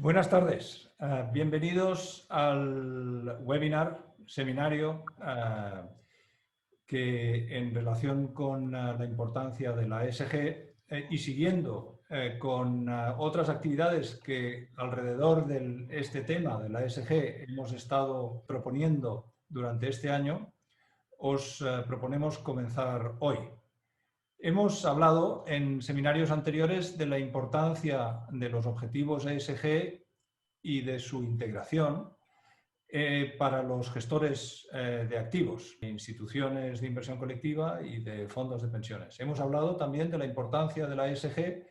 Buenas tardes, bienvenidos al seminario, que en relación con la importancia de la ESG y siguiendo con otras actividades que alrededor de este tema de la ESG hemos estado proponiendo durante este año, os proponemos comenzar hoy. Hemos hablado en seminarios anteriores de la importancia de los objetivos ESG y de su integración para los gestores de activos, instituciones de inversión colectiva y de fondos de pensiones. Hemos hablado también de la importancia de la ESG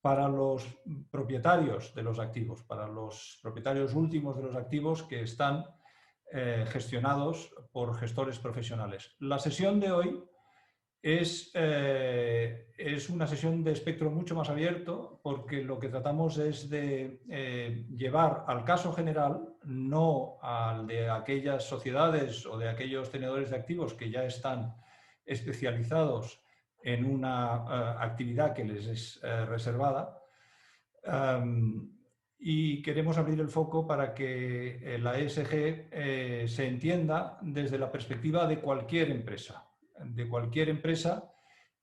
para los propietarios de los activos, para los propietarios últimos de los activos que están gestionados por gestores profesionales. La sesión de hoy es una sesión de espectro mucho más abierto, porque lo que tratamos es de llevar al caso general, no al de aquellas sociedades o de aquellos tenedores de activos que ya están especializados en una actividad que les es reservada. Y queremos abrir el foco para que la ESG se entienda desde la perspectiva de cualquier empresa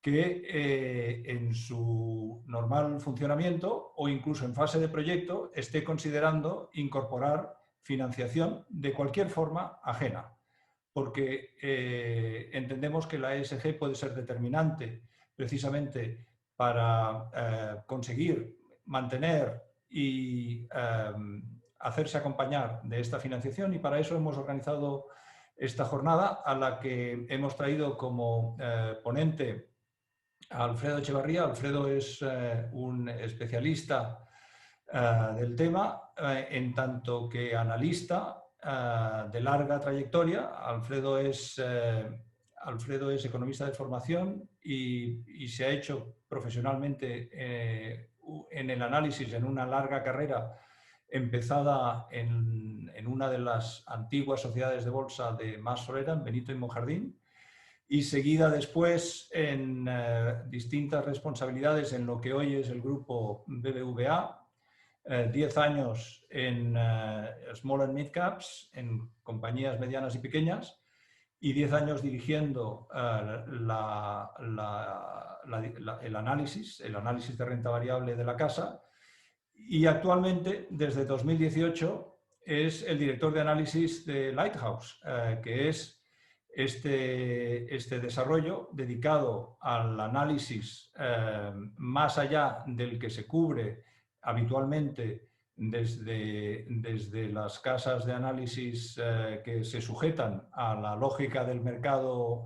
que en su normal funcionamiento o incluso en fase de proyecto esté considerando incorporar financiación de cualquier forma ajena, porque entendemos que la ESG puede ser determinante precisamente para conseguir mantener y hacerse acompañar de esta financiación, y para eso hemos organizado esta jornada, a la que hemos traído como ponente a Alfredo Echevarría. Alfredo es un especialista del tema, en tanto que analista de larga trayectoria. Alfredo es economista de formación y se ha hecho profesionalmente en el análisis en una larga carrera empezada en una de las antiguas sociedades de bolsa de Mas Solera, en Benito y Monjardín, y seguida después en distintas responsabilidades en lo que hoy es el grupo BBVA, 10 años en Small and Mid Caps, en compañías medianas y pequeñas, y 10 años dirigiendo el análisis de renta variable de la casa. Y actualmente, desde 2018, es el director de análisis de Lighthouse, que es este desarrollo dedicado al análisis más allá del que se cubre habitualmente desde las casas de análisis que se sujetan a la lógica del mercado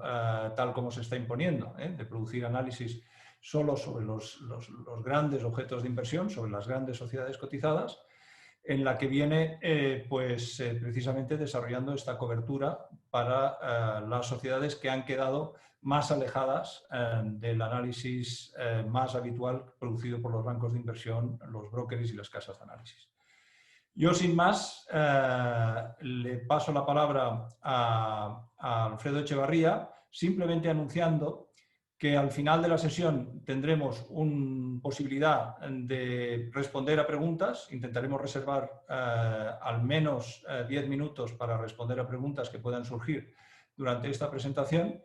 tal como se está imponiendo, de producir análisis solo sobre los grandes objetos de inversión, sobre las grandes sociedades cotizadas, en la que viene precisamente desarrollando esta cobertura para las sociedades que han quedado más alejadas del análisis más habitual producido por los bancos de inversión, los brokers y las casas de análisis. Yo, sin más, le paso la palabra a Alfredo Echevarría, simplemente anunciando que al final de la sesión tendremos una posibilidad de responder a preguntas. Intentaremos reservar al menos 10 minutos para responder a preguntas que puedan surgir durante esta presentación.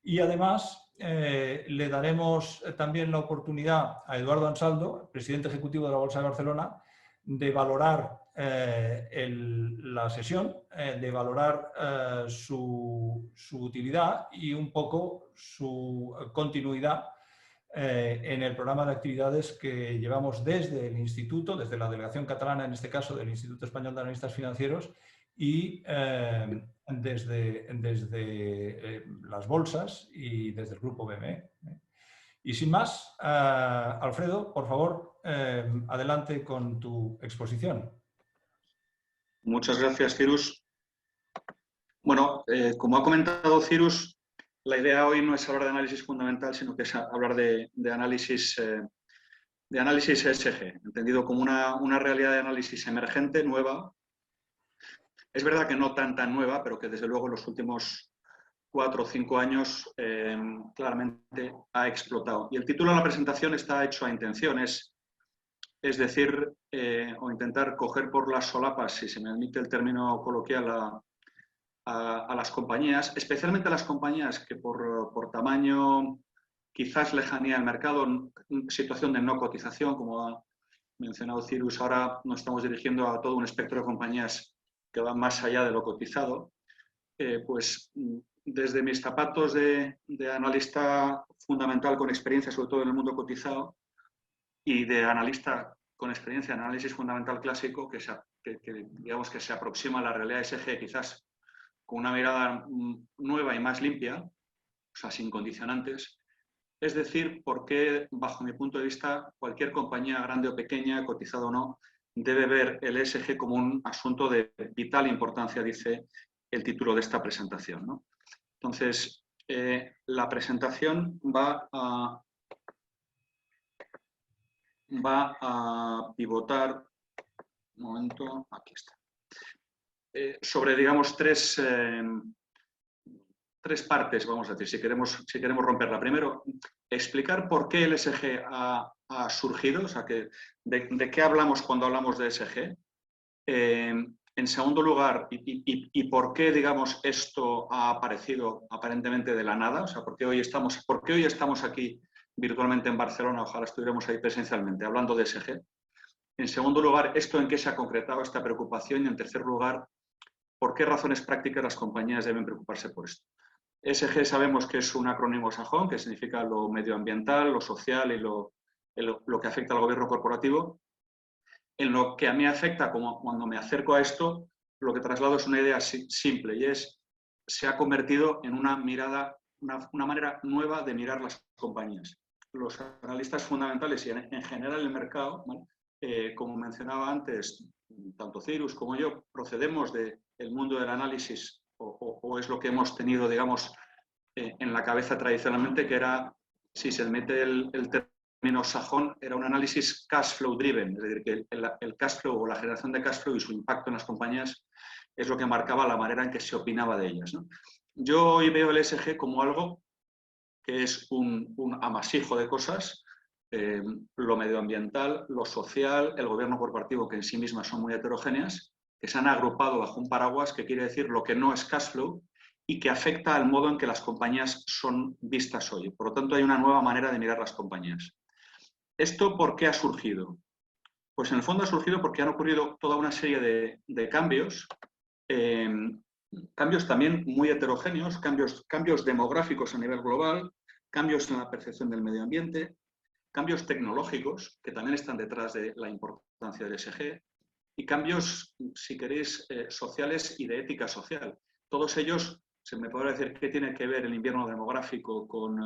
Y además le daremos también la oportunidad a Eduardo Ansaldo, presidente ejecutivo de la Bolsa de Barcelona, de valorar la sesión, de valorar su utilidad y un poco su continuidad en el programa de actividades que llevamos desde el Instituto, desde la delegación catalana, en este caso del Instituto Español de Analistas Financieros, y desde las bolsas y desde el grupo BME. Y sin más, Alfredo, por favor, adelante con tu exposición. Muchas gracias, Cyrus. Bueno, como ha comentado Cyrus, la idea hoy no es hablar de análisis fundamental, sino que es hablar de análisis ESG, entendido como una realidad de análisis emergente, nueva. Es verdad que no tan nueva, pero que desde luego en los últimos 4 o 5 años claramente ha explotado. Y el título de la presentación está hecho a intención, es es decir, o intentar coger por las solapas, si se me admite el término coloquial, a las compañías, especialmente a las compañías que por tamaño, quizás lejanía del mercado, situación de no cotización, como ha mencionado Cyrus, ahora nos estamos dirigiendo a todo un espectro de compañías que van más allá de lo cotizado, pues desde mis zapatos de analista fundamental con experiencia, sobre todo en el mundo cotizado, y de analista con experiencia en análisis fundamental clásico, digamos que se aproxima a la realidad ESG quizás con una mirada nueva y más limpia, o sea, sin condicionantes. Es decir, por qué, bajo mi punto de vista, cualquier compañía, grande o pequeña, cotizada o no, debe ver el ESG como un asunto de vital importancia, dice el título de esta presentación, ¿no? Entonces, la presentación va a pivotar, un momento, aquí está, sobre, digamos, tres partes, vamos a decir, si queremos romperla. Primero, explicar por qué el ESG ha surgido, o sea, de qué hablamos cuando hablamos de ESG. En segundo lugar, y por qué, digamos, esto ha aparecido aparentemente de la nada, o sea, por qué hoy estamos aquí virtualmente en Barcelona, ojalá estuviéramos ahí presencialmente, hablando de ESG. En segundo lugar, esto en qué se ha concretado esta preocupación, y en tercer lugar, por qué razones prácticas las compañías deben preocuparse por esto. ESG sabemos que es un acrónimo sajón que significa lo medioambiental, lo social y lo que afecta al gobierno corporativo. En lo que a mí afecta, como cuando me acerco a esto, lo que traslado es una idea simple, y se ha convertido en una mirada, una manera nueva de mirar las compañías. Los analistas fundamentales y en general el mercado, ¿vale? Como mencionaba antes, tanto Cyrus como yo, procedemos del mundo del análisis, o es lo que hemos tenido, digamos, en la cabeza tradicionalmente, que era, si se mete el término sajón, era un análisis cash flow driven, es decir, que el cash flow o la generación de cash flow y su impacto en las compañías es lo que marcaba la manera en que se opinaba de ellas, ¿no? Yo hoy veo el ESG como algo que es un amasijo de cosas, lo medioambiental, lo social, el gobierno corporativo, que en sí mismas son muy heterogéneas, que se han agrupado bajo un paraguas que quiere decir lo que no es cash flow y que afecta al modo en que las compañías son vistas hoy. Por lo tanto, hay una nueva manera de mirar las compañías. ¿Esto por qué ha surgido? Pues en el fondo ha surgido porque han ocurrido toda una serie de cambios, cambios también muy heterogéneos, cambios demográficos a nivel global, cambios en la percepción del medio ambiente, cambios tecnológicos que también están detrás de la importancia del ESG, y cambios, si queréis, sociales y de ética social. Todos ellos, se me podrá decir qué tiene que ver el invierno demográfico con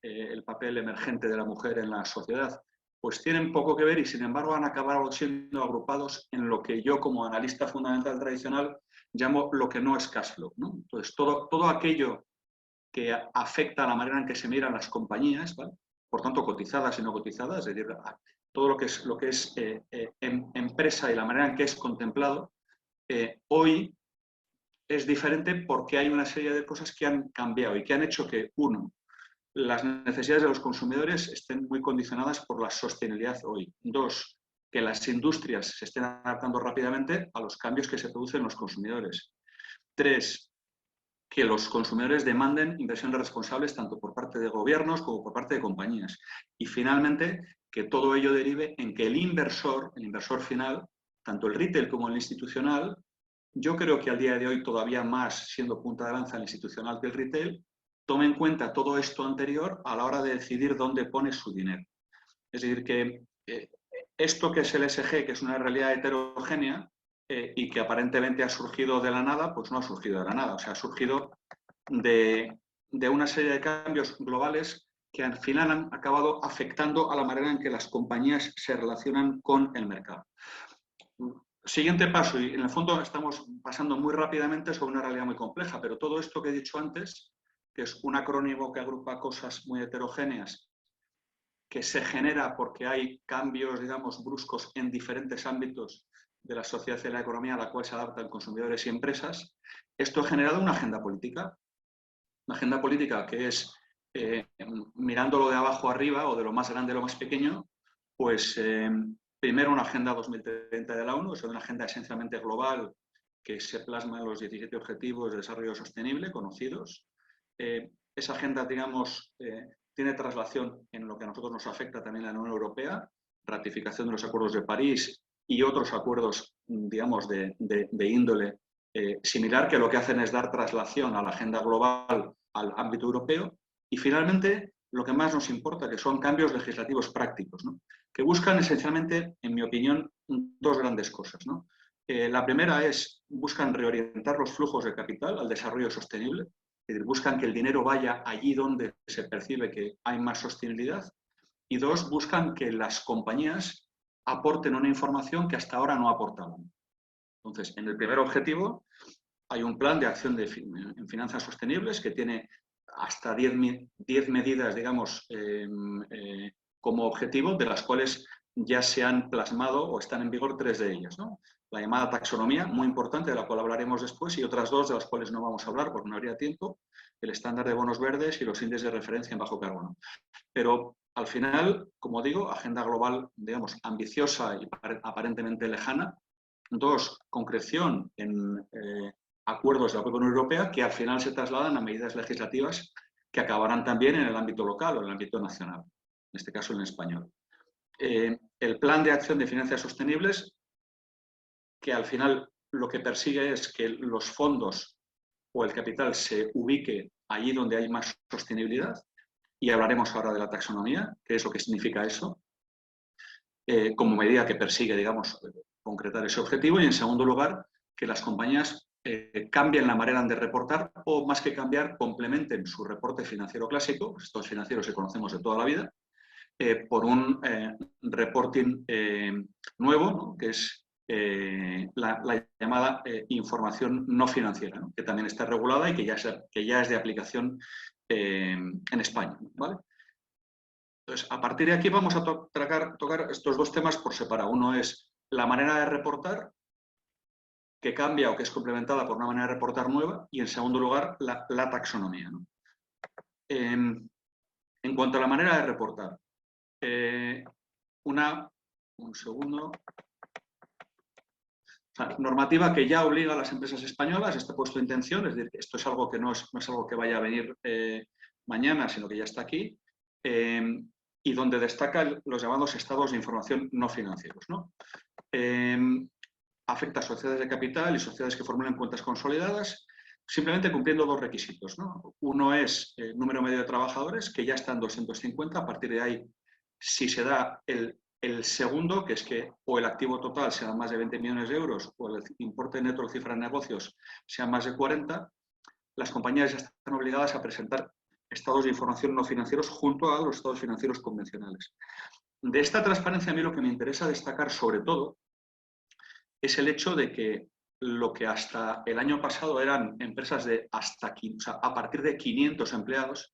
el papel emergente de la mujer en la sociedad, pues tienen poco que ver y sin embargo han acabado siendo agrupados en lo que yo como analista fundamental tradicional llamo lo que no es cash flow, ¿no? Entonces, todo aquello que afecta a la manera en que se miran las compañías, ¿vale? Por tanto, cotizadas y no cotizadas, es decir, todo lo que es empresa y la manera en que es contemplado, hoy es diferente porque hay una serie de cosas que han cambiado y que han hecho que, uno, las necesidades de los consumidores estén muy condicionadas por la sostenibilidad hoy. Dos, que las industrias se estén adaptando rápidamente a los cambios que se producen en los consumidores. Tres, que los consumidores demanden inversiones responsables tanto por parte de gobiernos como por parte de compañías. Y finalmente, que todo ello derive en que el inversor final, tanto el retail como el institucional, yo creo que al día de hoy todavía más, siendo punta de lanza el institucional que el retail, tome en cuenta todo esto anterior a la hora de decidir dónde pone su dinero. Es decir, que esto que es el ESG, que es una realidad heterogénea y que aparentemente ha surgido de la nada, pues no ha surgido de la nada. O sea, ha surgido de una serie de cambios globales que al final han acabado afectando a la manera en que las compañías se relacionan con el mercado. Siguiente paso, y en el fondo estamos pasando muy rápidamente sobre una realidad muy compleja, pero todo esto que he dicho antes, que es un acrónimo que agrupa cosas muy heterogéneas, que se genera porque hay cambios, digamos, bruscos en diferentes ámbitos de la sociedad y de la economía a la cual se adaptan consumidores y empresas, esto ha generado una agenda política que es, mirándolo de abajo arriba o de lo más grande a lo más pequeño, pues Primero, una Agenda 2030 de la ONU, es una agenda esencialmente global que se plasma en los 17 Objetivos de Desarrollo Sostenible conocidos. Esa agenda, digamos, tiene traslación en lo que a nosotros nos afecta también a la Unión Europea, ratificación de los acuerdos de París y otros acuerdos, digamos, de índole similar, que lo que hacen es dar traslación a la agenda global al ámbito europeo. Y finalmente, lo que más nos importa, que son cambios legislativos prácticos, ¿no? Que buscan esencialmente, en mi opinión, dos grandes cosas, ¿no? La primera es, buscan reorientar los flujos de capital al desarrollo sostenible, es decir, buscan que el dinero vaya allí donde se percibe que hay más sostenibilidad. Y dos, buscan que las compañías aporten una información que hasta ahora no aportaban. Entonces, en el primer objetivo hay un plan de acción en finanzas sostenibles que tiene hasta 10 medidas, digamos, como objetivo, de las cuales ya se han plasmado o están en vigor 3 de ellas, ¿no? La llamada taxonomía, muy importante, de la cual hablaremos después, y otras 2 de las cuales no vamos a hablar porque no habría tiempo, el estándar de bonos verdes y los índices de referencia en bajo carbono. Pero al final, como digo, agenda global, digamos, ambiciosa y aparentemente lejana. 2, concreción en acuerdos de la propia Unión Europea que al final se trasladan a medidas legislativas que acabarán también en el ámbito local o en el ámbito nacional, en este caso en español. El plan de acción de finanzas sostenibles, que al final lo que persigue es que los fondos o el capital se ubique allí donde hay más sostenibilidad, y hablaremos ahora de la taxonomía, qué es lo que significa eso, como medida que persigue, digamos, concretar ese objetivo, y en segundo lugar, que las compañías cambien la manera de reportar, o más que cambiar, complementen su reporte financiero clásico, estos financieros que conocemos de toda la vida, por un reporting nuevo, ¿no? Que es la llamada información no financiera, ¿no? Que también está regulada y que ya es de aplicación en España, ¿vale? Entonces, a partir de aquí vamos a tocar estos dos temas por separado. Uno es la manera de reportar, que cambia o que es complementada por una manera de reportar nueva, y en segundo lugar, la taxonomía, ¿no? En cuanto a la manera de reportar, un segundo. O sea, normativa que ya obliga a las empresas españolas, está puesto intención, es decir, esto es algo que no es algo que vaya a venir mañana, sino que ya está aquí, y donde destacan los llamados estados de información no financieros, ¿no? Afecta a sociedades de capital y sociedades que formulan cuentas consolidadas, simplemente cumpliendo 2 requisitos, ¿no? Uno es el número medio de trabajadores, que ya está en 250, a partir de ahí, si se da el segundo, que es que o el activo total sea más de 20 millones de euros o el importe neto de cifra de negocios sea más de 40, las compañías ya están obligadas a presentar estados de información no financieros junto a los estados financieros convencionales. De esta transparencia, a mí lo que me interesa destacar sobre todo es el hecho de que lo que hasta el año pasado eran empresas de hasta 15, o sea, a partir de 500 empleados,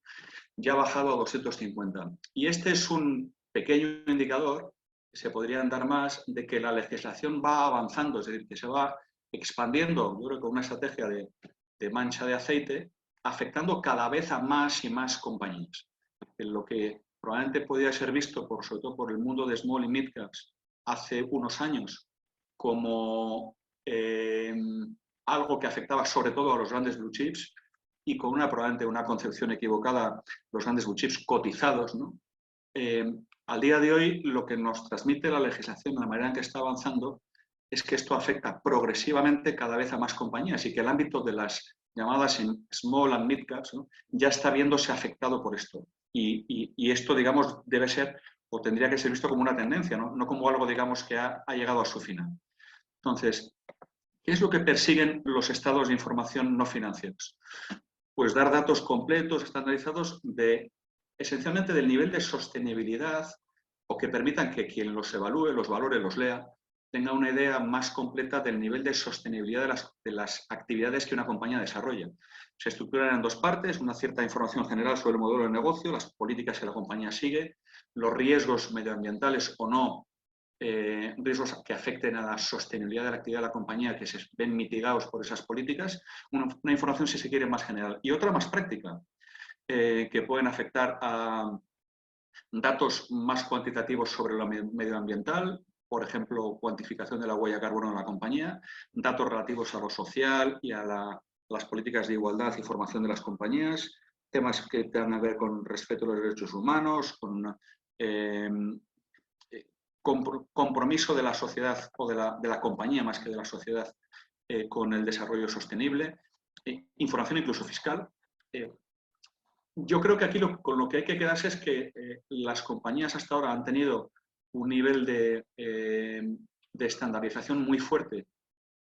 ya ha bajado a 250. Y este es un pequeño indicador, que se podrían dar más, de que la legislación va avanzando, es decir, que se va expandiendo, yo creo que con una estrategia de mancha de aceite, afectando cada vez a más y más compañías. En lo que probablemente podía ser visto, sobre todo por el mundo de small y mid caps, hace unos años, como algo que afectaba sobre todo a los grandes blue chips, y con probablemente una concepción equivocada, los grandes blue chips cotizados, ¿no? Al día de hoy, lo que nos transmite la legislación, la manera en que está avanzando, es que esto afecta progresivamente cada vez a más compañías y que el ámbito de las llamadas small and mid caps, ¿no? Ya está viéndose afectado por esto. Y esto, digamos, debe ser o tendría que ser visto como una tendencia, ¿no? No como algo, digamos, que ha llegado a su final. Entonces, ¿qué es lo que persiguen los estados de información no financieros? Pues dar datos completos, estandarizados, esencialmente del nivel de sostenibilidad, o que permitan que quien los evalúe, los valore, los lea, tenga una idea más completa del nivel de sostenibilidad de las actividades que una compañía desarrolla. Se estructuran en 2 partes, una cierta información general sobre el modelo de negocio, las políticas que la compañía sigue, los riesgos medioambientales o no, riesgos que afecten a la sostenibilidad de la actividad de la compañía, que se ven mitigados por esas políticas, una información, si se quiere, más general. Y otra más práctica, que pueden afectar a datos más cuantitativos sobre lo medioambiental, por ejemplo, cuantificación de la huella de carbono de la compañía, datos relativos a lo social y a las políticas de igualdad y formación de las compañías, temas que tengan que ver con respeto a los derechos humanos, con compromiso de la sociedad o de la compañía más que de la sociedad con el desarrollo sostenible, información incluso fiscal. Yo creo que aquí con lo que hay que quedarse es que las compañías hasta ahora han tenido un nivel de estandarización muy fuerte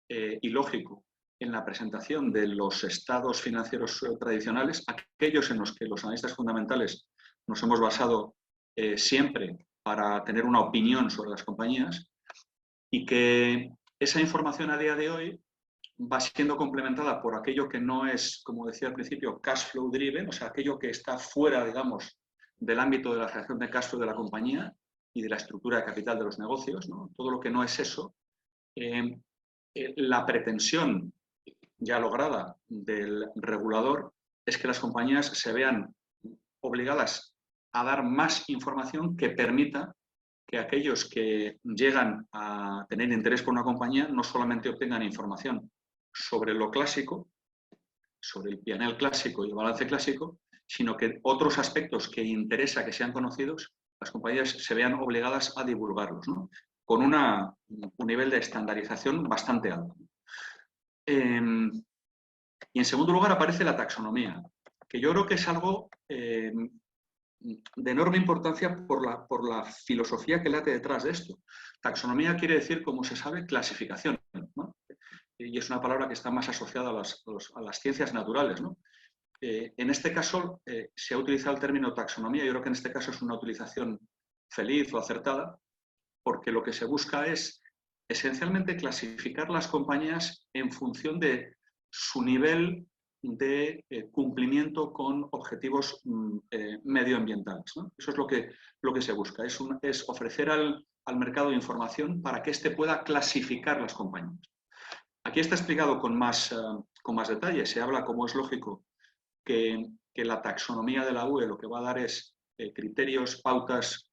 y lógico en la presentación de los estados financieros tradicionales, aquellos en los que los analistas fundamentales nos hemos basado siempre para tener una opinión sobre las compañías, y que esa información a día de hoy va siendo complementada por aquello que no es, como decía al principio, cash flow driven, o sea, aquello que está fuera, digamos, del ámbito de la generación de cash flow de la compañía y de la estructura de capital de los negocios, ¿no? Todo lo que no es eso. La pretensión ya lograda del regulador es que las compañías se vean obligadas a dar más información que permita que aquellos que llegan a tener interés por una compañía no solamente obtengan información sobre lo clásico, sobre el P&L clásico y el balance clásico, sino que otros aspectos que interesa que sean conocidos, las compañías se vean obligadas a divulgarlos, ¿no? Con un nivel de estandarización bastante alto. Y en segundo lugar aparece la taxonomía, que yo creo que es algo de enorme importancia por la filosofía que late detrás de esto. Taxonomía quiere decir, como se sabe, clasificación, ¿no? Y es una palabra que está más asociada a las ciencias naturales, ¿no? En este caso se ha utilizado el término taxonomía. Yo creo que en este caso es una utilización feliz o acertada, porque lo que se busca es esencialmente clasificar las compañías en función de su nivel de cumplimiento con objetivos medioambientales, ¿no? Eso es lo que se busca, es ofrecer al mercado información para que éste pueda clasificar las compañías. Aquí está explicado con más detalle. Se habla, como es lógico, que la taxonomía de la UE lo que va a dar es criterios, pautas,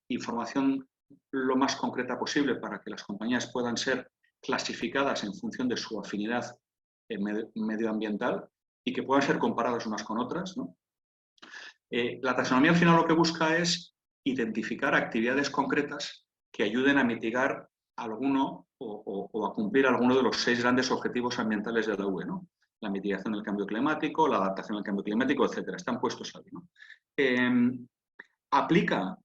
información lo más concreta posible para que las compañías puedan ser clasificadas en función de su afinidad medioambiental y que puedan ser comparadas unas con otras, ¿no? La taxonomía al final lo que busca es identificar actividades concretas que ayuden a mitigar alguno o a cumplir alguno de los 6 grandes objetivos ambientales de la UE, ¿no? La mitigación del cambio climático, la adaptación al cambio climático, etcétera. Están puestos ahí, ¿no? Aplica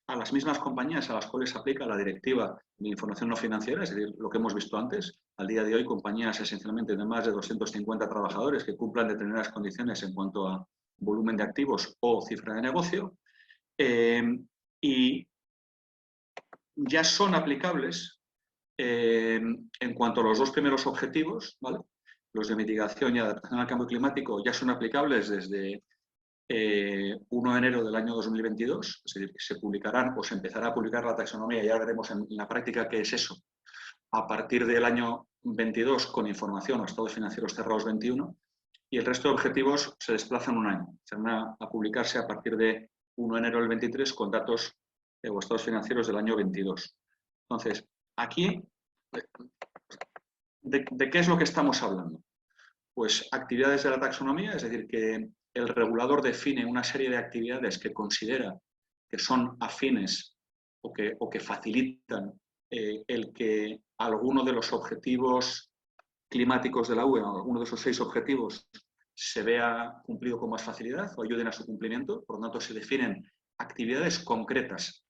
a las mismas compañías a las cuales se aplica la directiva de información no financiera, es decir, lo que hemos visto antes. Al día de hoy, compañías esencialmente de más de 250 trabajadores que cumplan determinadas condiciones en cuanto a volumen de activos o cifra de negocio, y ya son aplicables en cuanto a los 2 primeros objetivos, ¿vale? Los de mitigación y adaptación al cambio climático ya son aplicables desde 1 de enero del año 2022, es decir, que se publicarán o se empezará a publicar la taxonomía, ya veremos en la práctica qué es eso, a partir del año 22 con información a estados financieros cerrados 21, y el resto de objetivos se desplazan 1 año. Se van a publicarse a partir de 1 de enero del 23 con datos o estados financieros del año 22. Entonces, aquí, ¿de qué es lo que estamos hablando? Pues actividades de la taxonomía, es decir, que el regulador define una serie de actividades que considera que son afines o que facilitan el que alguno de los objetivos climáticos de la UE, alguno de esos 6 objetivos, se vea cumplido con más facilidad o ayuden a su cumplimiento. Por lo tanto, se definen actividades concretas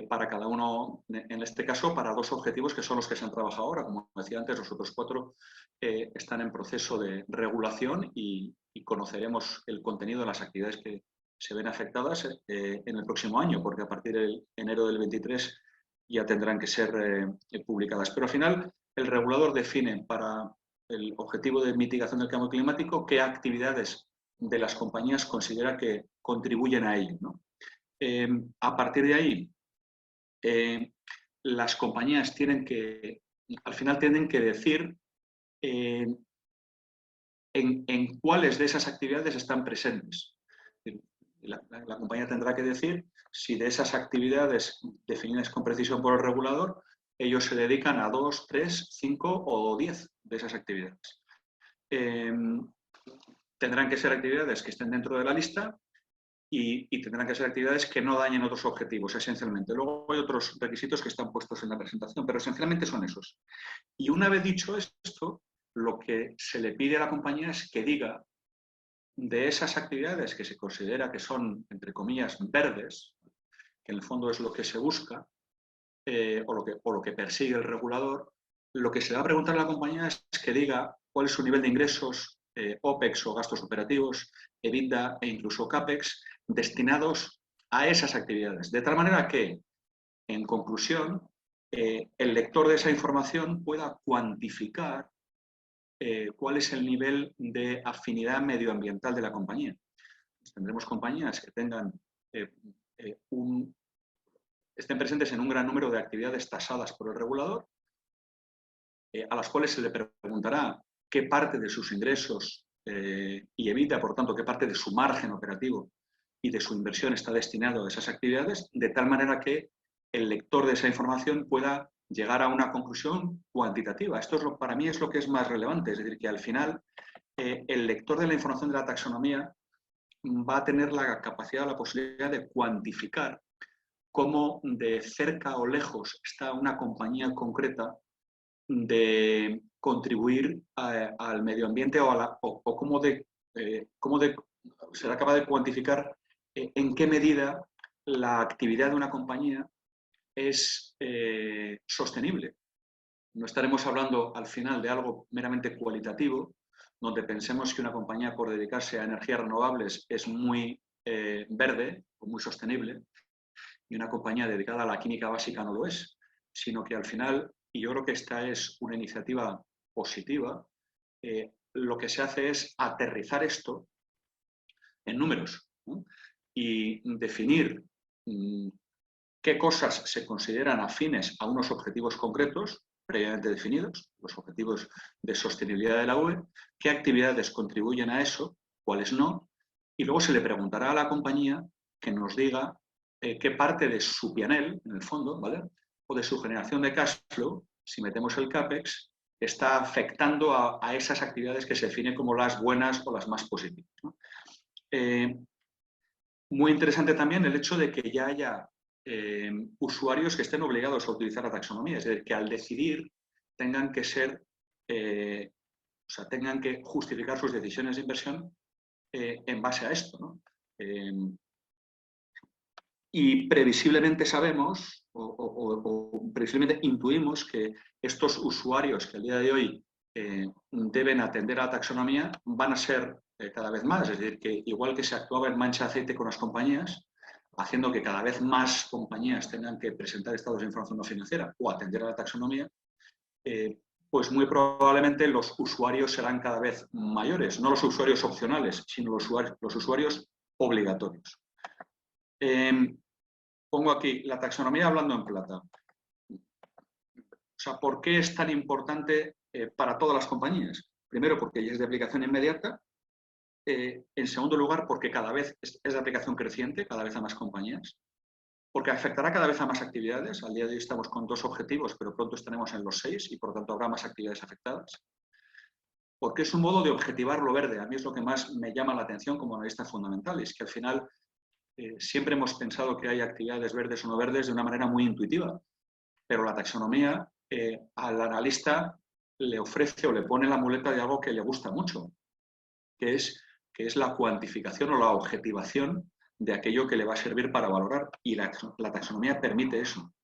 para cada uno, en este caso, para 2 objetivos que son los que se han trabajado ahora. Como decía antes, los otros 4 están en proceso de regulación y conoceremos el contenido de las actividades que se ven afectadas en el próximo año, porque a partir de enero del 23 ya tendrán que ser publicadas. Pero al final, el regulador define para el objetivo de mitigación del cambio climático qué actividades de las compañías considera que contribuyen a ello, ¿no? A partir de ahí, las compañías al final tienen que decir en cuáles de esas actividades están presentes. La compañía tendrá que decir si de esas actividades definidas con precisión por el regulador, ellos se dedican a 2, 3, 5 o 10 de esas actividades. Tendrán que ser actividades que estén dentro de la lista y tendrán que ser actividades que no dañen otros objetivos, esencialmente. Luego hay otros requisitos que están puestos en la presentación, pero esencialmente son esos. Y una vez dicho esto, lo que se le pide a la compañía es que diga de esas actividades que se considera que son, entre comillas, verdes, que en el fondo es lo que se busca, o lo que persigue el regulador, lo que se va a preguntar a la compañía es que diga cuál es su nivel de ingresos, OPEX o gastos operativos, EBITDA e incluso CAPEX, destinados a esas actividades. De tal manera que, en conclusión, el lector de esa información pueda cuantificar cuál es el nivel de afinidad medioambiental de la compañía. Pues tendremos compañías que tengan estén presentes en un gran número de actividades tasadas por el regulador, a las cuales se le preguntará qué parte de sus ingresos y evita, por tanto, qué parte de su margen operativo y de su inversión está destinado a esas actividades, de tal manera que el lector de esa información pueda llegar a una conclusión cuantitativa. Esto es para mí es lo que es más relevante, es decir, que al final el lector de la información de la taxonomía va a tener la capacidad, la posibilidad de cuantificar cómo de cerca o lejos está una compañía concreta de contribuir al medio ambiente o cómo será capaz de cuantificar en qué medida la actividad de una compañía es sostenible. No estaremos hablando al final de algo meramente cualitativo, donde pensemos que una compañía por dedicarse a energías renovables es muy verde o muy sostenible, y una compañía dedicada a la química básica no lo es, sino que al final, y yo creo que esta es una iniciativa positiva, lo que se hace es aterrizar esto en números, ¿no? Y definir qué cosas se consideran afines a unos objetivos concretos previamente definidos, los objetivos de sostenibilidad de la UE, qué actividades contribuyen a eso, cuáles no, y luego se le preguntará a la compañía que nos diga qué parte de su P&L, en el fondo, ¿vale?, o de su generación de cash flow, si metemos el CAPEX, está afectando a esas actividades que se definen como las buenas o las más positivas, ¿no? Muy interesante también el hecho de que ya haya usuarios que estén obligados a utilizar la taxonomía, es decir, que al decidir tengan que ser, tengan que justificar sus decisiones de inversión en base a esto, ¿no? Y previsiblemente sabemos o previsiblemente intuimos que estos usuarios que al día de hoy deben atender a la taxonomía van a ser cada vez más. Es decir, que igual que se actuaba en mancha de aceite con las compañías, haciendo que cada vez más compañías tengan que presentar estados de información no financiera o atender a la taxonomía, pues muy probablemente los usuarios serán cada vez mayores, no los usuarios opcionales, sino los usuarios obligatorios. Pongo aquí la taxonomía hablando en plata. O sea, ¿por qué es tan importante para todas las compañías? Primero, porque es de aplicación inmediata. En segundo lugar, porque cada vez es de aplicación creciente, cada vez a más compañías. Porque afectará cada vez a más actividades. Al día de hoy estamos con 2 objetivos, pero pronto estaremos en los 6 y por lo tanto habrá más actividades afectadas. Porque es un modo de objetivar lo verde. A mí es lo que más me llama la atención como analista fundamental, es que al final siempre hemos pensado que hay actividades verdes o no verdes de una manera muy intuitiva, pero la taxonomía al analista le ofrece o le pone la muleta de algo que le gusta mucho, que es la cuantificación o la objetivación de aquello que le va a servir para valorar. Y la taxonomía permite eso.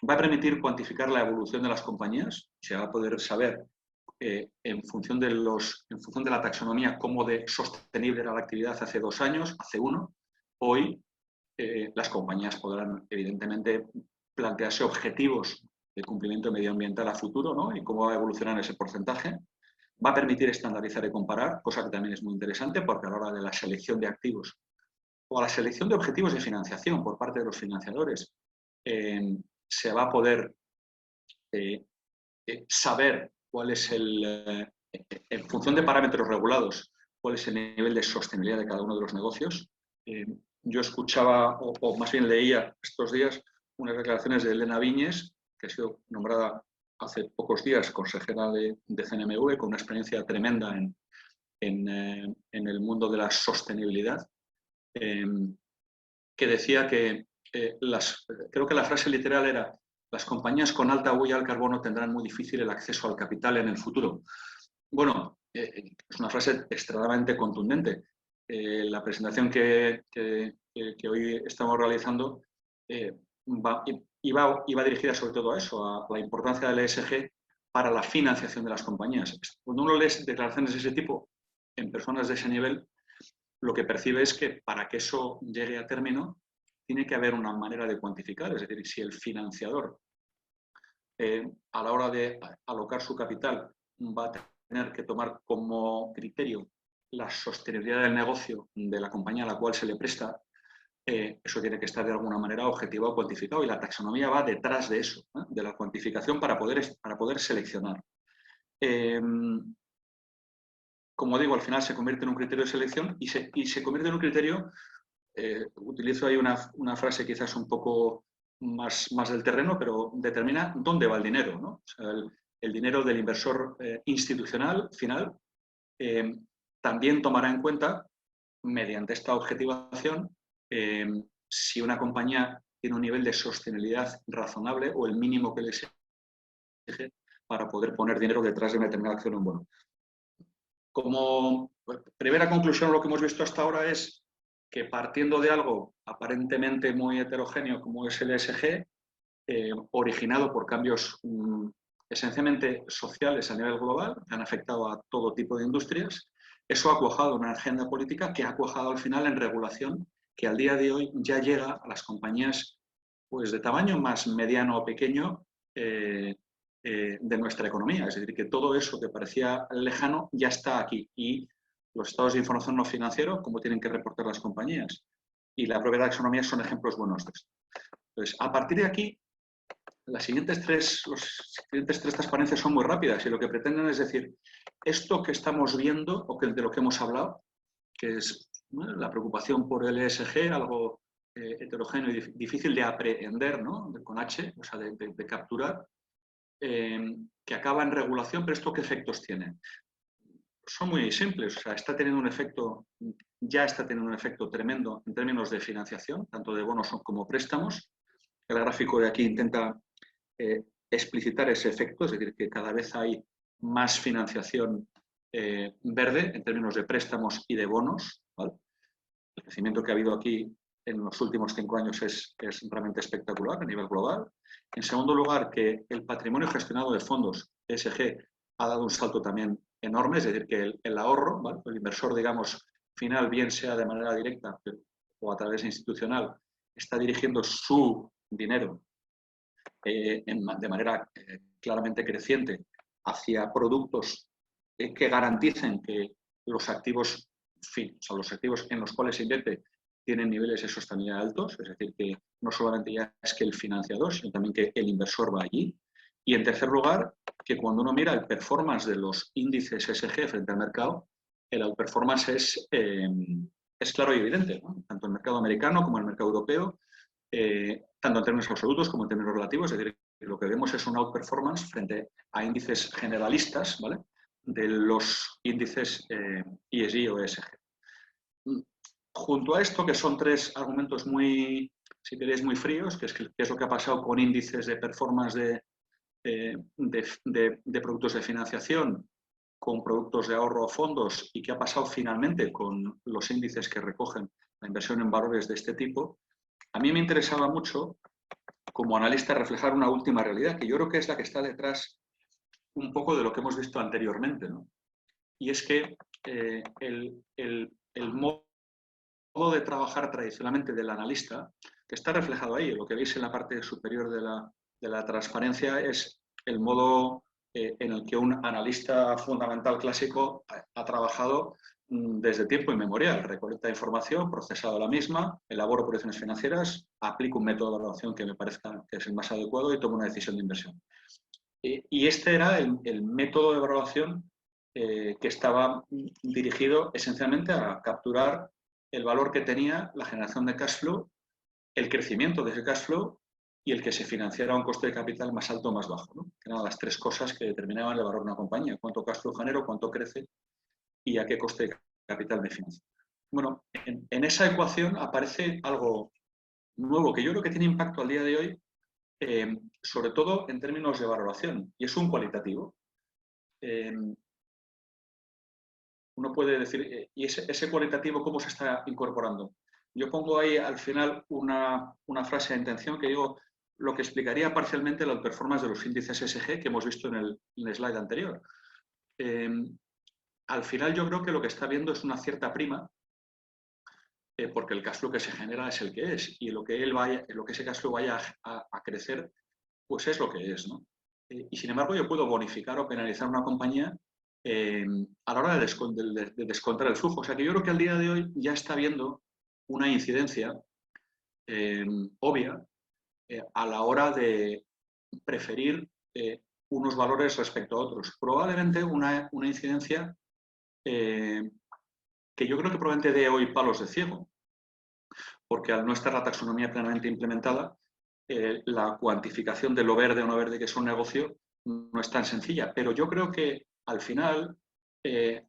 Va a permitir cuantificar la evolución de las compañías, se va a poder saber en función de la taxonomía cómo de sostenible era la actividad hace 2 años, hace 1. Hoy las compañías podrán, evidentemente, plantearse objetivos de cumplimiento medioambiental a futuro, ¿no?, y cómo va a evolucionar ese porcentaje. Va a permitir estandarizar y comparar, cosa que también es muy interesante porque a la hora de la selección de activos o a la selección de objetivos de financiación por parte de los financiadores, se va a poder saber cuál es en función de parámetros regulados, cuál es el nivel de sostenibilidad de cada uno de los negocios. yo escuchaba, o más bien leía estos días, unas declaraciones de Elena Viñes, que ha sido nombrada hace pocos días consejera de CNMV, con una experiencia tremenda en el mundo de la sostenibilidad, que decía que, creo que la frase literal era: las compañías con alta huella al carbono tendrán muy difícil el acceso al capital en el futuro. Bueno, es una frase extremadamente contundente. La presentación que hoy estamos realizando iba dirigida sobre todo a eso, a la importancia del ESG para la financiación de las compañías. Cuando uno lee declaraciones de ese tipo en personas de ese nivel, lo que percibe es que para que eso llegue a término tiene que haber una manera de cuantificar. Es decir, si el financiador a la hora de alocar su capital va a tener que tomar como criterio la sostenibilidad del negocio de la compañía a la cual se le presta, eso tiene que estar de alguna manera objetivado o cuantificado, y la taxonomía va detrás de eso, de la cuantificación para poder seleccionar. Como digo, al final se convierte en un criterio de selección y se convierte en un criterio, utilizo ahí una frase quizás un poco más del terreno, pero determina dónde va el dinero, ¿no? O sea, el dinero del inversor institucional final también tomará en cuenta, mediante esta objetivación, si una compañía tiene un nivel de sostenibilidad razonable o el mínimo que le exige para poder poner dinero detrás de una determinada acción o un bono. Como primera conclusión, lo que hemos visto hasta ahora es que, partiendo de algo aparentemente muy heterogéneo como es el ESG, originado por cambios esencialmente sociales a nivel global, que han afectado a todo tipo de industrias, eso ha cuajado una agenda política que ha cuajado al final en regulación, que al día de hoy ya llega a las compañías pues, de tamaño más mediano o pequeño de nuestra economía. Es decir, que todo eso que parecía lejano ya está aquí. Y los estados de información no financiero, cómo tienen que reportar las compañías, y la propia taxonomía son ejemplos buenos de esto. Entonces, a partir de aquí, las siguientes tres transparencias son muy rápidas y lo que pretenden es decir, esto que estamos viendo o de lo que hemos hablado, que es la preocupación por el ESG, algo heterogéneo y difícil de aprehender, ¿no? Con H, o sea, de capturar, que acaba en regulación, pero ¿esto qué efectos tiene? Son muy simples, o sea, ya está teniendo un efecto tremendo en términos de financiación, tanto de bonos como préstamos. El gráfico de aquí intenta explicitar ese efecto, es decir, que cada vez hay más financiación verde en términos de préstamos y de bonos, ¿vale? El crecimiento que ha habido aquí en los últimos 5 años es realmente espectacular a nivel global. En segundo lugar, que el patrimonio gestionado de fondos ESG ha dado un salto también enorme, es decir, que el ahorro, ¿vale? El inversor, digamos, final, bien sea de manera directa o a través institucional, está dirigiendo su dinero de manera claramente creciente hacia productos que garanticen que los activos, los activos en los cuales se invierte tienen niveles de sostenibilidad altos, es decir, que no solamente ya es que el financiador, sino también que el inversor va allí. Y en tercer lugar, que cuando uno mira el performance de los índices ESG frente al mercado, el outperformance es claro y evidente, ¿no? Tanto el mercado americano como el mercado europeo, tanto en términos absolutos como en términos relativos. Es decir, lo que vemos es un outperformance frente a índices generalistas, ¿vale?, de los índices ESG o ESG. Junto a esto, que son tres argumentos muy, si queréis, muy fríos, que es lo que ha pasado con índices de performance de productos de financiación, con productos de ahorro o fondos, y qué ha pasado finalmente con los índices que recogen la inversión en valores de este tipo, a mí me interesaba mucho, como analista, reflejar una última realidad, que yo creo que es la que está detrás un poco de lo que hemos visto anteriormente, ¿no? Y es que el modo de trabajar tradicionalmente del analista, que está reflejado ahí, lo que veis en la parte superior de la transparencia, es el modo en el que un analista fundamental clásico ha trabajado desde tiempo inmemorial. Recolecta información, procesado la misma, elaboro proyecciones financieras, aplico un método de evaluación que me parezca que es el más adecuado y tomo una decisión de inversión. Y este era el método de evaluación que estaba dirigido esencialmente a capturar el valor que tenía la generación de cash flow, el crecimiento de ese cash flow y el que se financiara a un coste de capital más alto o más bajo, ¿no? Que eran las tres cosas que determinaban el valor de una compañía: cuánto cash flow genero, cuánto crece y a qué coste de capital me financio. Bueno, en esa ecuación aparece algo nuevo que yo creo que tiene impacto al día de hoy, sobre todo en términos de valoración, y es un cualitativo. Uno puede decir, ¿y ese cualitativo cómo se está incorporando? Yo pongo ahí al final una frase de intención que digo lo que explicaría parcialmente la performance de los índices ESG que hemos visto en el slide anterior. Al final yo creo que lo que está viendo es una cierta prima, porque el cash flow que se genera es el que es, y lo que ese cash flow vaya a crecer, pues es lo que es, ¿no? Y sin embargo yo puedo bonificar o penalizar una compañía a la hora de descontar el flujo. O sea que yo creo que al día de hoy ya está habiendo una incidencia obvia a la hora de preferir unos valores respecto a otros. Probablemente una incidencia que yo creo que probablemente dé hoy palos de ciego, porque al no estar la taxonomía plenamente implementada, la cuantificación de lo verde o no verde que es un negocio no es tan sencilla. Pero yo creo que al final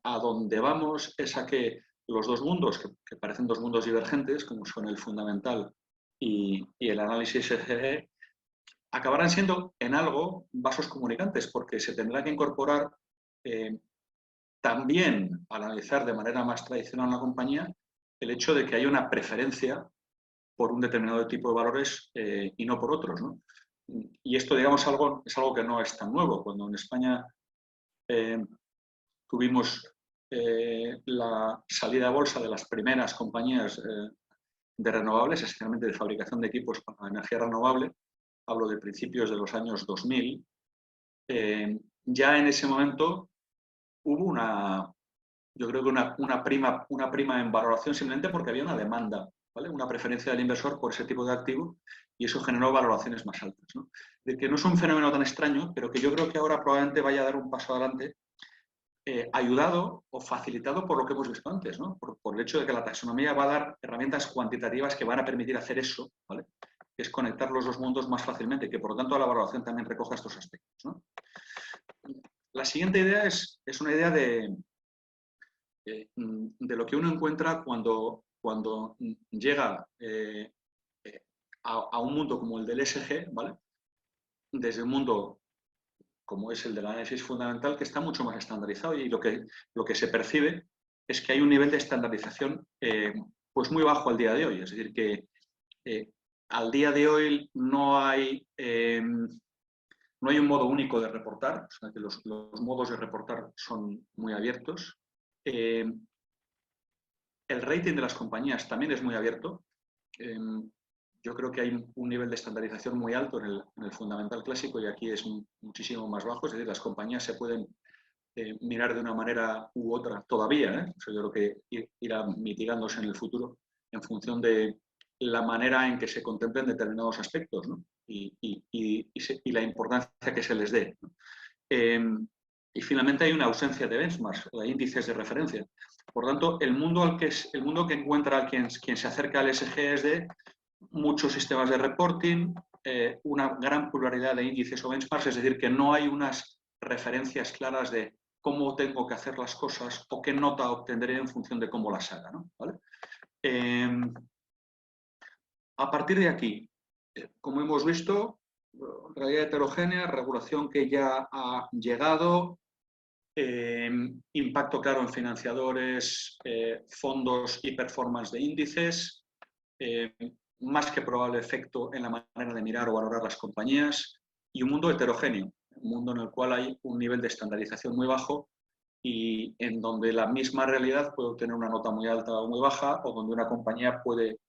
a donde vamos es a que los dos mundos, que parecen dos mundos divergentes, como son el fundamental y el análisis ESG, acabarán siendo en algo vasos comunicantes, porque se tendrá que incorporar también, al analizar de manera más tradicional una compañía, el hecho de que hay una preferencia por un determinado tipo de valores y no por otros, ¿no? Y esto, digamos, es algo que no es tan nuevo. Cuando en España tuvimos la salida a bolsa de las primeras compañías de renovables, especialmente de fabricación de equipos para energía renovable, hablo de principios de los años 2000, ya en ese momento hubo yo creo que una prima en valoración simplemente porque había una demanda, ¿vale? Una preferencia del inversor por ese tipo de activo y eso generó valoraciones más altas, ¿no? De que no es un fenómeno tan extraño, pero que yo creo que ahora probablemente vaya a dar un paso adelante ayudado o facilitado por lo que hemos visto antes, ¿no? Por el hecho de que la taxonomía va a dar herramientas cuantitativas que van a permitir hacer eso, ¿vale? Que es conectar los dos mundos más fácilmente, que por lo tanto la valoración también recoja estos aspectos, ¿no? La siguiente idea es una idea de lo que uno encuentra cuando llega a un mundo como el del ESG, ¿vale? Desde un mundo como es el del análisis fundamental, que está mucho más estandarizado y lo que se percibe es que hay un nivel de estandarización pues muy bajo al día de hoy. Es decir, que al día de hoy no hay un modo único de reportar, o sea que los modos de reportar son muy abiertos. El rating de las compañías también es muy abierto. Yo creo que hay un nivel de estandarización muy alto en el fundamental clásico y aquí es muchísimo más bajo. Es decir, las compañías se pueden mirar de una manera u otra todavía. O sea, yo creo que irá mitigándose en el futuro en función de la manera en que se contemplen determinados aspectos, ¿no? y la importancia que se les dé, ¿no? Y finalmente hay una ausencia de benchmarks, de índices de referencia. Por tanto, el mundo que encuentra quien se acerca al ESG es de muchos sistemas de reporting, una gran pluralidad de índices o benchmarks, es decir, que no hay unas referencias claras de cómo tengo que hacer las cosas o qué nota obtendré en función de cómo las haga, ¿no? ¿Vale? A partir de aquí, como hemos visto, realidad heterogénea, regulación que ya ha llegado, impacto claro en financiadores, fondos y performance de índices, más que probable efecto en la manera de mirar o valorar las compañías y un mundo heterogéneo, un mundo en el cual hay un nivel de estandarización muy bajo y en donde la misma realidad puede obtener una nota muy alta o muy baja o donde una compañía puede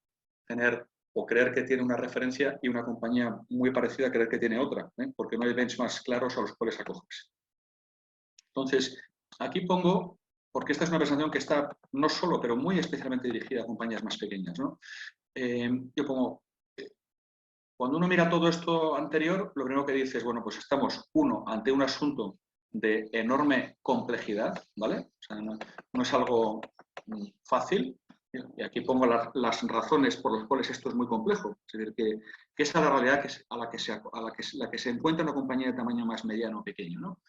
tener o creer que tiene una referencia y una compañía muy parecida creer que tiene otra, porque no hay benchmarks claros a los cuales acogerse. Entonces, aquí pongo, porque esta es una presentación que está no solo, pero muy especialmente dirigida a compañías más pequeñas, ¿no? Yo pongo, cuando uno mira todo esto anterior, lo primero que dice es, bueno, pues estamos, ante un asunto de enorme complejidad, ¿vale? O sea, no es algo fácil. y aquí pongo las razones por las cuales esto es muy complejo. Es decir, que esa es la realidad a la que se encuentra una compañía de tamaño más mediano o pequeño, ¿no?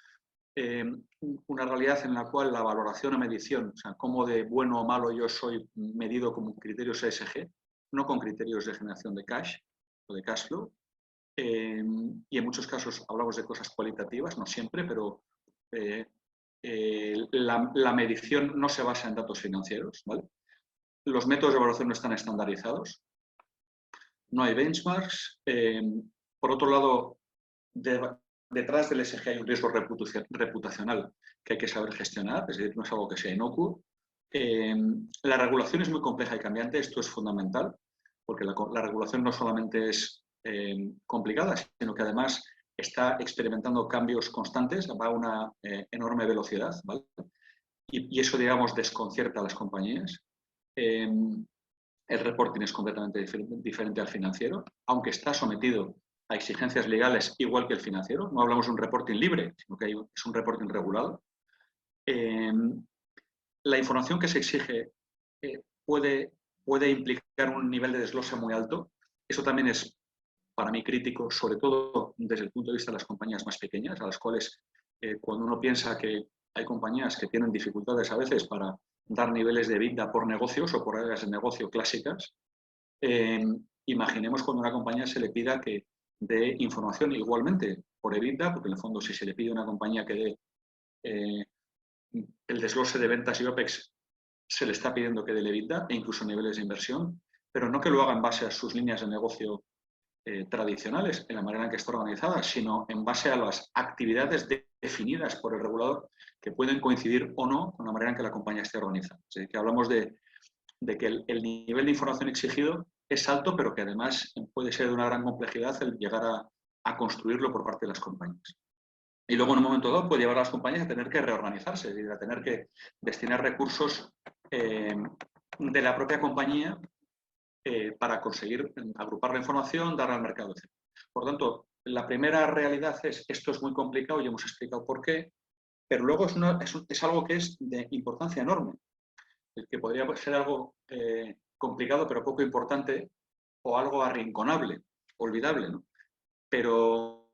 Una realidad en la cual la valoración o medición, o sea, cómo de bueno o malo yo soy medido como criterios ESG, no con criterios de generación de cash o de cash flow. Y en muchos casos hablamos de cosas cualitativas, no siempre, pero la medición no se basa en datos financieros, ¿vale? Los métodos de evaluación no están estandarizados, no hay benchmarks. Por otro lado, detrás del ESG hay un riesgo reputacional que hay que saber gestionar, es decir, no es algo que sea inocuo. La regulación es muy compleja y cambiante, esto es fundamental, porque la regulación no solamente es complicada, sino que además está experimentando cambios constantes, va a una enorme velocidad, ¿vale? Y eso, digamos, desconcierta a las compañías. El reporting es completamente diferente al financiero, aunque está sometido a exigencias legales igual que el financiero. No hablamos de un reporting libre, sino que es un reporting regulado. La información que se exige puede implicar un nivel de desglose muy alto. Eso también es, para mí, crítico, sobre todo desde el punto de vista de las compañías más pequeñas, a las cuales, cuando uno piensa que hay compañías que tienen dificultades a veces para dar niveles de EBITDA por negocios o por áreas de negocio clásicas, imaginemos cuando a una compañía se le pida que dé información igualmente por EBITDA, porque en el fondo si se le pide a una compañía que dé el desglose de ventas y OPEX, se le está pidiendo que dé el EBITDA e incluso niveles de inversión, pero no que lo haga en base a sus líneas de negocio tradicionales, en la manera en que está organizada, sino en base a las actividades definidas por el regulador que pueden coincidir o no con la manera en que la compañía esté organizada. Es decir, que hablamos de que el nivel de información exigido es alto, pero que además puede ser de una gran complejidad el llegar a construirlo por parte de las compañías. Y luego, en un momento dado, puede llevar a las compañías a tener que reorganizarse, es decir, a tener que destinar recursos de la propia compañía para conseguir agrupar la información, darla al mercado, etc. Por tanto, la primera realidad es esto es muy complicado, y hemos explicado por qué, pero luego es algo que es de importancia enorme, que podría ser algo complicado pero poco importante o algo arrinconable, olvidable, ¿no? Pero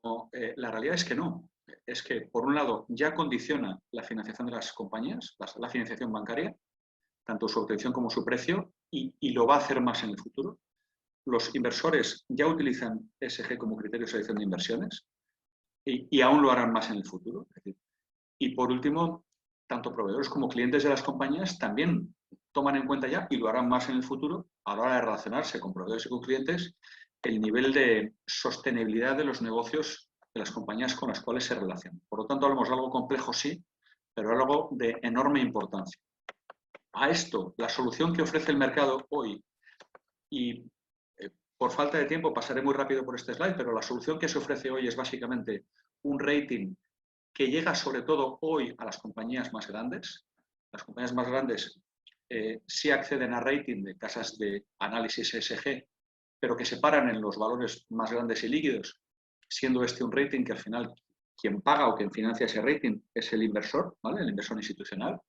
la realidad es que no. Es que, por un lado, ya condiciona la financiación de las compañías, la financiación bancaria, tanto su obtención como su precio, y lo va a hacer más en el futuro. Los inversores ya utilizan ESG como criterio de selección de inversiones y aún lo harán más en el futuro. Es decir, y por último, tanto proveedores como clientes de las compañías también toman en cuenta ya, y lo harán más en el futuro, a la hora de relacionarse con proveedores y con clientes, el nivel de sostenibilidad de los negocios de las compañías con las cuales se relacionan. Por lo tanto, hablamos de algo complejo, sí, pero algo de enorme importancia. A esto, la solución que ofrece el mercado hoy, y por falta de tiempo pasaré muy rápido por este slide, pero la solución que se ofrece hoy es básicamente un rating que llega sobre todo hoy a las compañías más grandes. Las compañías más grandes sí acceden a rating de casas de análisis ESG, pero que se paran en los valores más grandes y líquidos, siendo este un rating que al final quien paga o quien financia ese rating es el inversor, ¿vale? El inversor institucional.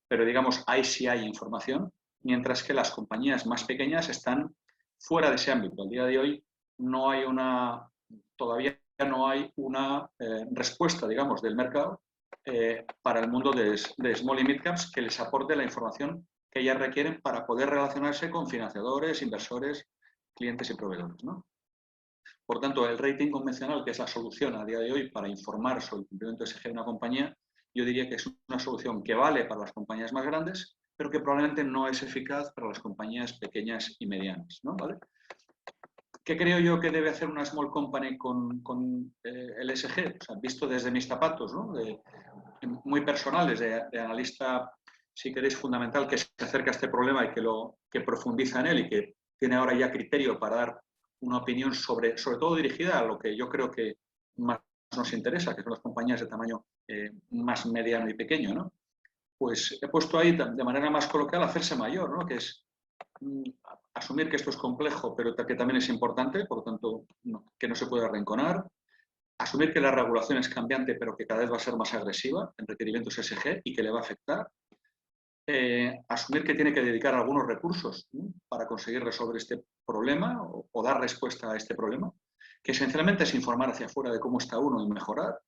Pero digamos, ahí sí hay información, mientras que las compañías más pequeñas están fuera de ese ámbito. Al día de hoy no hay todavía no hay una respuesta, digamos, del mercado para el mundo de small y mid caps que les aporte la información que ellas requieren para poder relacionarse con financiadores, inversores, clientes y proveedores, ¿no? Por tanto, el rating convencional, que es la solución a día de hoy para informar sobre el cumplimiento ESG de una compañía, yo diría que es una solución que vale para las compañías más grandes, pero que probablemente no es eficaz para las compañías pequeñas y medianas, ¿no? ¿Vale? ¿Qué creo yo que debe hacer una small company con el ESG? O sea, visto desde mis zapatos, ¿no? Muy personales, de analista, si queréis, fundamental, que se acerca a este problema y que profundiza en él y que tiene ahora ya criterio para dar una opinión sobre todo dirigida a lo que yo creo que más nos interesa, que son las compañías de tamaño más mediano y pequeño, ¿no? Pues he puesto ahí de manera más coloquial hacerse mayor, ¿no? Que es asumir que esto es complejo, pero que también es importante, por lo tanto, que no se puede arrinconar. Asumir que la regulación es cambiante, pero que cada vez va a ser más agresiva en requerimientos ESG y que le va a afectar. asumir que tiene que dedicar algunos recursos, ¿no?, para conseguir resolver este problema o dar respuesta a este problema, que esencialmente es informar hacia afuera de cómo está uno y mejorar.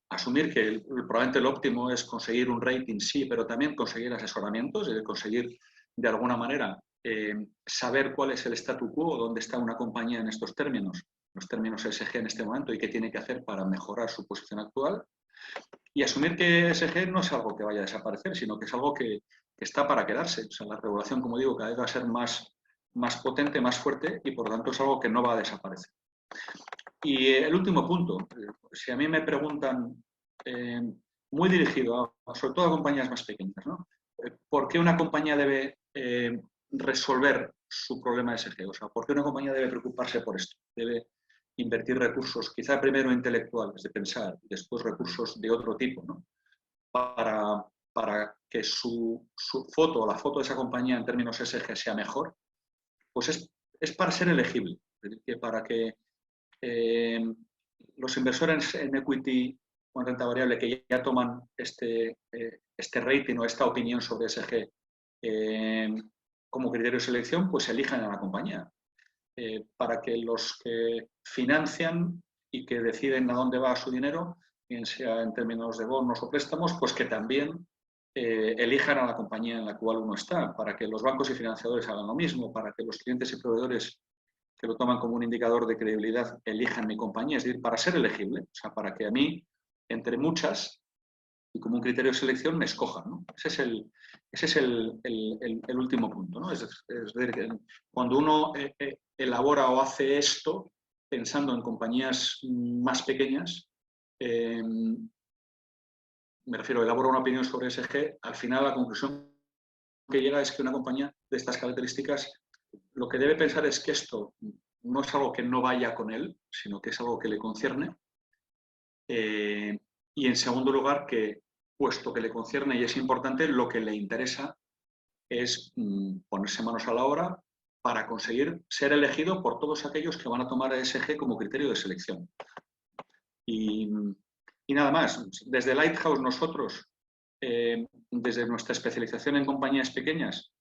Asumir que probablemente lo óptimo es conseguir un rating, sí, pero también conseguir asesoramientos, es decir, conseguir de alguna manera saber cuál es el statu quo, dónde está una compañía en estos términos, los términos ESG en este momento y qué tiene que hacer para mejorar su posición actual. Y asumir que ESG no es algo que vaya a desaparecer, sino que es algo que está para quedarse. O sea, la regulación, como digo, cada vez va a ser más potente, más fuerte y por lo tanto es algo que no va a desaparecer. Y el último punto, si a mí me preguntan, muy dirigido sobre todo a compañías más pequeñas, ¿no?, ¿por qué una compañía debe resolver su problema ESG? O sea, ¿por qué una compañía debe preocuparse por esto? Debe invertir recursos, quizá primero intelectuales, de pensar, y después recursos de otro tipo, ¿no?, para que su foto, la foto de esa compañía en términos ESG sea mejor. Pues es para ser elegible, es decir, que para que los inversores en equity o en renta variable que ya toman este rating o esta opinión sobre ESG como criterio de selección, pues elijan a la compañía. Para que los que financian y que deciden a dónde va su dinero, bien sea en términos de bonos o préstamos, pues que también elijan a la compañía en la cual uno está, para que los bancos y financiadores hagan lo mismo, para que los clientes y proveedores que lo toman como un indicador de credibilidad elijan mi compañía, es decir, para ser elegible, o sea, para que a mí, entre muchas, y como un criterio de selección, me escojan, ¿no? Ese es el último punto, ¿no? Es decir, que cuando uno elabora o hace esto, pensando en compañías más pequeñas, me refiero, elabora una opinión sobre ESG, al final la conclusión que llega es que una compañía de estas características lo que debe pensar es que esto no es algo que no vaya con él, sino que es algo que le concierne. Y en segundo lugar, que puesto que le concierne y es importante, lo que le interesa es ponerse manos a la obra para conseguir ser elegido por todos aquellos que van a tomar ESG como criterio de selección. Y nada más. Desde Lighthouse nosotros, desde nuestra especialización en compañías pequeñas,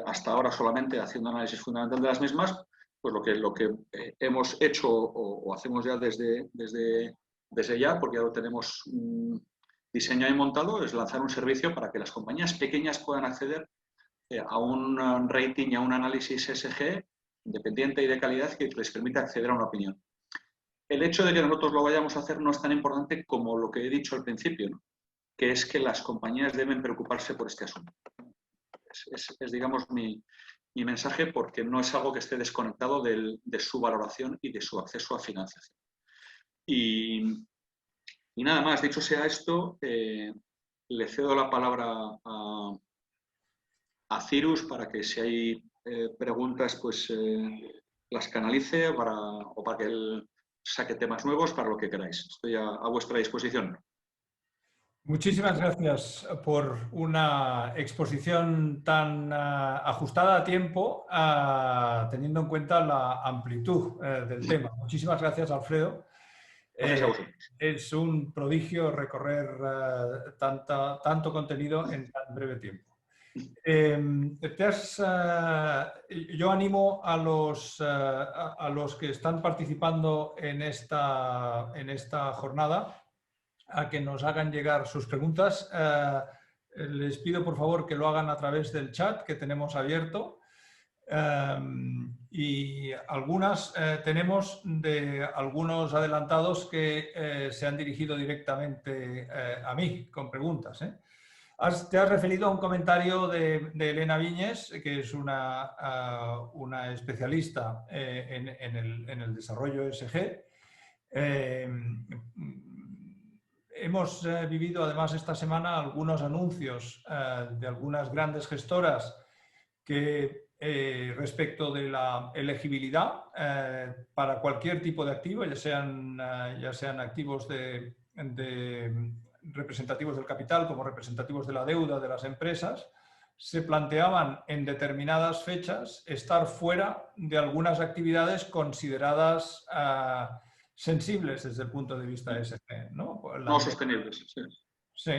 hasta ahora solamente haciendo análisis fundamental de las mismas, pues lo que hemos hecho o hacemos ya desde ya, porque ya lo tenemos diseñado y montado, es lanzar un servicio para que las compañías pequeñas puedan acceder a un rating y a un análisis ESG independiente y de calidad que les permita acceder a una opinión. El hecho de que nosotros lo vayamos a hacer no es tan importante como lo que he dicho al principio, ¿no?, que es que las compañías deben preocuparse por este asunto. Es digamos, mi mensaje, porque no es algo que esté desconectado de su valoración y de su acceso a financiación. Y nada más, dicho sea esto, le cedo la palabra a Cyrus para que si hay preguntas, pues las canalice o para que él saque temas nuevos, para lo que queráis. Estoy a vuestra disposición. Muchísimas gracias por una exposición tan ajustada a tiempo, teniendo en cuenta la amplitud del tema. Muchísimas gracias, Alfredo. Gracias a vosotros. Es un prodigio recorrer tanto contenido en tan breve tiempo. Yo animo a los que están participando en esta jornada a que nos hagan llegar sus preguntas. Les pido por favor que lo hagan a través del chat que tenemos abierto. Y algunas tenemos de algunos adelantados que se han dirigido directamente a mí con preguntas. Te has referido a un comentario de Elena Viñes, que es una especialista en el desarrollo ESG. Hemos vivido además esta semana algunos anuncios de algunas grandes gestoras que respecto de la elegibilidad para cualquier tipo de activo, ya sean activos representativos del capital como representativos de la deuda de las empresas, se planteaban en determinadas fechas estar fuera de algunas actividades consideradas sensibles desde el punto de vista ESG, ¿no? No sostenibles, sí. Sí,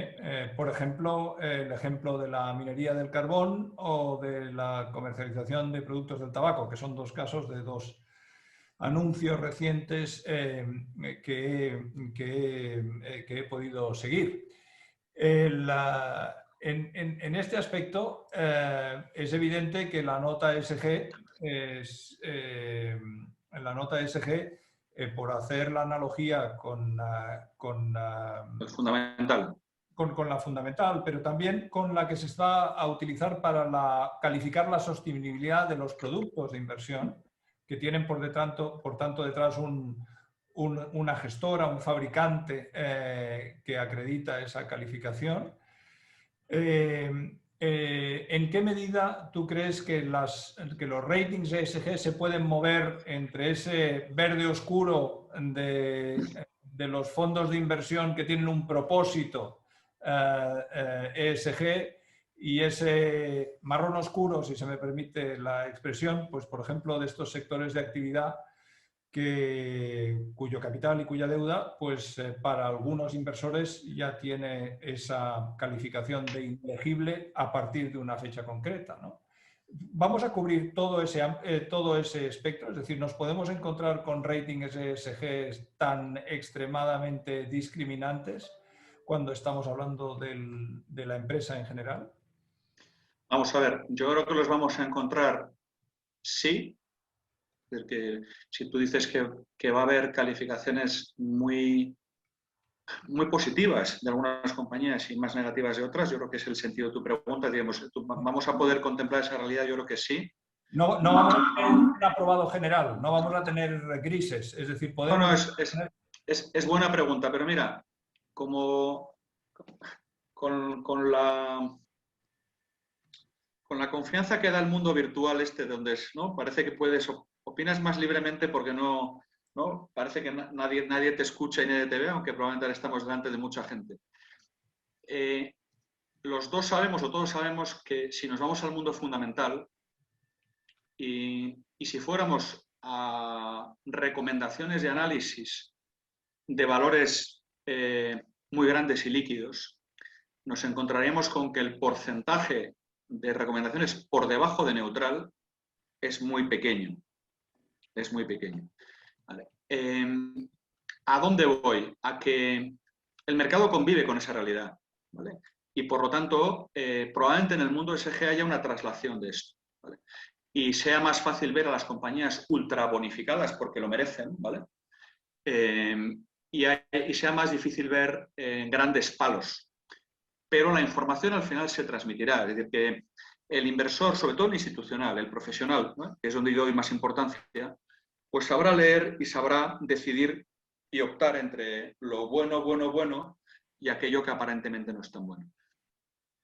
por ejemplo, el ejemplo de la minería del carbón o de la comercialización de productos del tabaco, que son dos casos de dos anuncios recientes que he podido seguir. En este aspecto es evidente que la nota ESG por hacer la analogía Es fundamental. con la fundamental, pero también con la que se está a utilizar para calificar la sostenibilidad de los productos de inversión, que tienen por tanto detrás una gestora, un fabricante que acredita esa calificación. ¿En qué medida tú crees que los ratings ESG se pueden mover entre ese verde oscuro de los fondos de inversión que tienen un propósito ESG y ese marrón oscuro, si se me permite la expresión, pues por ejemplo de estos sectores de actividad cuyo capital y cuya deuda, pues para algunos inversores ya tiene esa calificación de inelegible a partir de una fecha concreta, ¿no? Vamos a cubrir todo ese espectro, es decir, nos podemos encontrar con ratings ESG tan extremadamente discriminantes cuando estamos hablando de la empresa en general. Vamos a ver, yo creo que los vamos a encontrar, sí. Porque si tú dices que va a haber calificaciones muy, muy positivas de algunas compañías y más negativas de otras, yo creo que es el sentido de tu pregunta. Digamos, ¿vamos a poder contemplar esa realidad? Yo creo que sí. No vamos a tener un aprobado general, no vamos a tener grises, es decir, No, no, podemos... es buena pregunta, pero mira, como con la confianza que da el mundo virtual donde ¿no? Parece que opinas más libremente porque no parece que nadie te escucha y nadie te ve, aunque probablemente ahora estamos delante de mucha gente. Los dos sabemos, o todos sabemos, que si nos vamos al mundo fundamental y si fuéramos a recomendaciones de análisis de valores muy grandes y líquidos, nos encontraríamos con que el porcentaje de recomendaciones por debajo de neutral es muy pequeño. Es muy pequeño. Vale. ¿A dónde voy? A que el mercado convive con esa realidad. ¿Vale? Y por lo tanto, probablemente en el mundo ESG haya una traslación de esto. ¿Vale? Y sea más fácil ver a las compañías ultra bonificadas porque lo merecen, ¿vale? Y sea más difícil ver grandes palos. Pero la información al final se transmitirá. Es decir, que el inversor, sobre todo el institucional, el profesional, ¿no? Que es donde yo doy más importancia, pues sabrá leer y sabrá decidir y optar entre lo bueno y aquello que aparentemente no es tan bueno.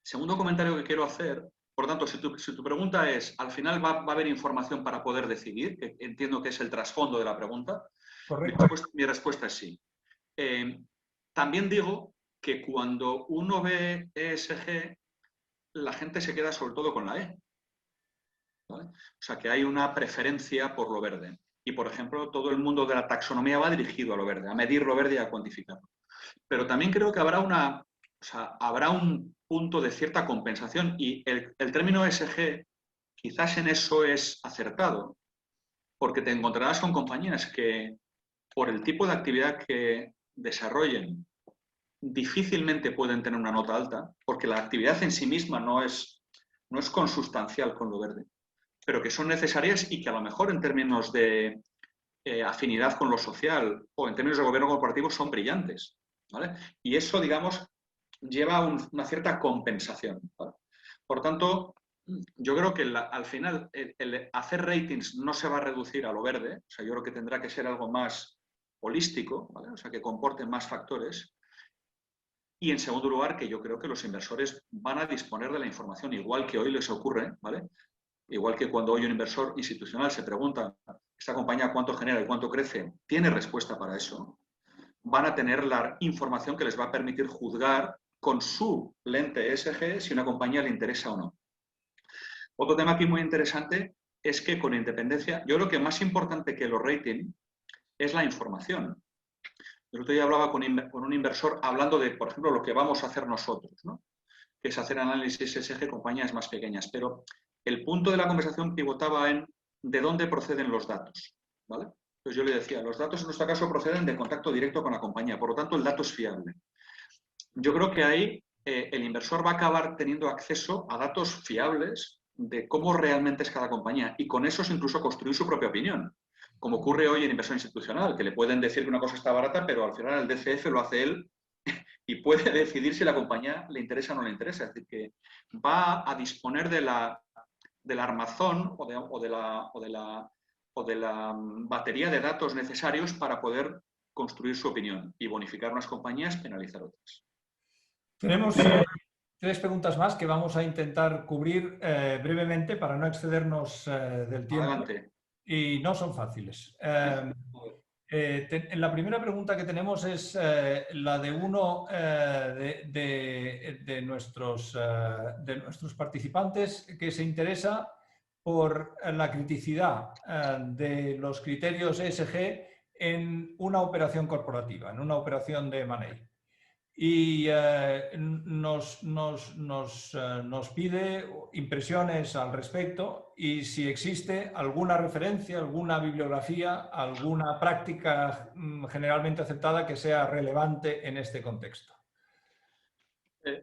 Segundo comentario que quiero hacer, por tanto, si tu pregunta es, ¿al final va a haber información para poder decidir? Que entiendo que es el trasfondo de la pregunta. Correcto. Mi respuesta es sí. También digo que cuando uno ve ESG, la gente se queda sobre todo con la E. ¿Vale? O sea, que hay una preferencia por lo verde. Y, por ejemplo, todo el mundo de la taxonomía va dirigido a lo verde, a medir lo verde y a cuantificarlo. Pero también creo que habrá un punto de cierta compensación y el término ESG quizás en eso es acertado, porque te encontrarás con compañías que, por el tipo de actividad que desarrollen, difícilmente pueden tener una nota alta, porque la actividad en sí misma no es consustancial con lo verde, pero que son necesarias y que a lo mejor en términos de afinidad con lo social o en términos de gobierno corporativo son brillantes. ¿Vale? Y eso, digamos, lleva una cierta compensación. ¿Vale? Por tanto, yo creo que al final el hacer ratings no se va a reducir a lo verde, o sea, yo creo que tendrá que ser algo más holístico, ¿vale? O sea, que comporte más factores. Y en segundo lugar, que yo creo que los inversores van a disponer de la información igual que hoy les ocurre, ¿vale? Igual que cuando hoy un inversor institucional se pregunta, ¿esta compañía cuánto genera y cuánto crece? Tiene respuesta para eso. Van a tener la información que les va a permitir juzgar con su lente ESG si una compañía le interesa o no. Otro tema aquí muy interesante es que con independencia, yo creo que más importante que los ratings es la información. El otro día hablaba con un inversor hablando de, por ejemplo, lo que vamos a hacer nosotros, ¿no? Que es hacer análisis ESG compañías más pequeñas. Pero el punto de la conversación pivotaba en de dónde proceden los datos, ¿vale? Entonces yo le decía, los datos en nuestro caso proceden de contacto directo con la compañía, por lo tanto el dato es fiable. Yo creo que ahí el inversor va a acabar teniendo acceso a datos fiables de cómo realmente es cada compañía y con esos incluso construir su propia opinión, como ocurre hoy en inversión institucional, que le pueden decir que una cosa está barata, pero al final el DCF lo hace él y puede decidir si la compañía le interesa o no le interesa. Es decir, que va a disponer del armazón o de la batería de datos necesarios para poder construir su opinión y bonificar unas compañías, penalizar otras. Tenemos 3 preguntas más que vamos a intentar cubrir brevemente para no excedernos del tiempo. Adelante. Y no son fáciles. La primera pregunta que tenemos es la de uno de nuestros participantes que se interesa por la criticidad de los criterios ESG en una operación corporativa, en una operación de M&A. Y nos pide impresiones al respecto y si existe alguna referencia, alguna bibliografía, alguna práctica generalmente aceptada que sea relevante en este contexto.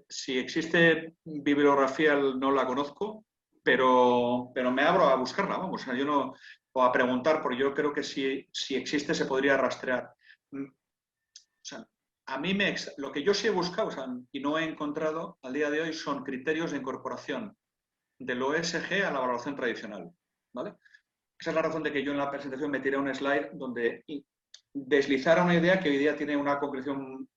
Si existe bibliografía no la conozco, pero me abro a buscarla, vamos, yo no, o a preguntar, porque yo creo que si existe se podría rastrear. O sea, a mí lo que yo sí he buscado, o sea, y no he encontrado al día de hoy son criterios de incorporación de lo ESG a la valoración tradicional, ¿vale? Esa es la razón de que yo en la presentación me tiré un slide donde deslizara una idea que hoy día tiene una concreción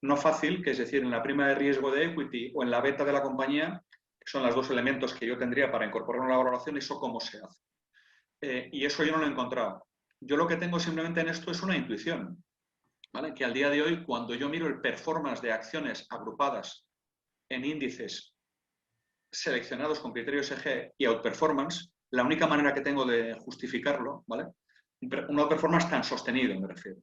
no fácil, que es decir, en la prima de riesgo de equity o en la beta de la compañía, que son los dos elementos que yo tendría para incorporar una valoración, eso cómo se hace. Y eso yo no lo he encontrado. Yo lo que tengo simplemente en esto es una intuición, ¿vale? Que al día de hoy, cuando yo miro el performance de acciones agrupadas en índices seleccionados con criterios ESG y outperformance, la única manera que tengo de justificarlo, ¿vale? Un outperformance tan sostenido, me refiero,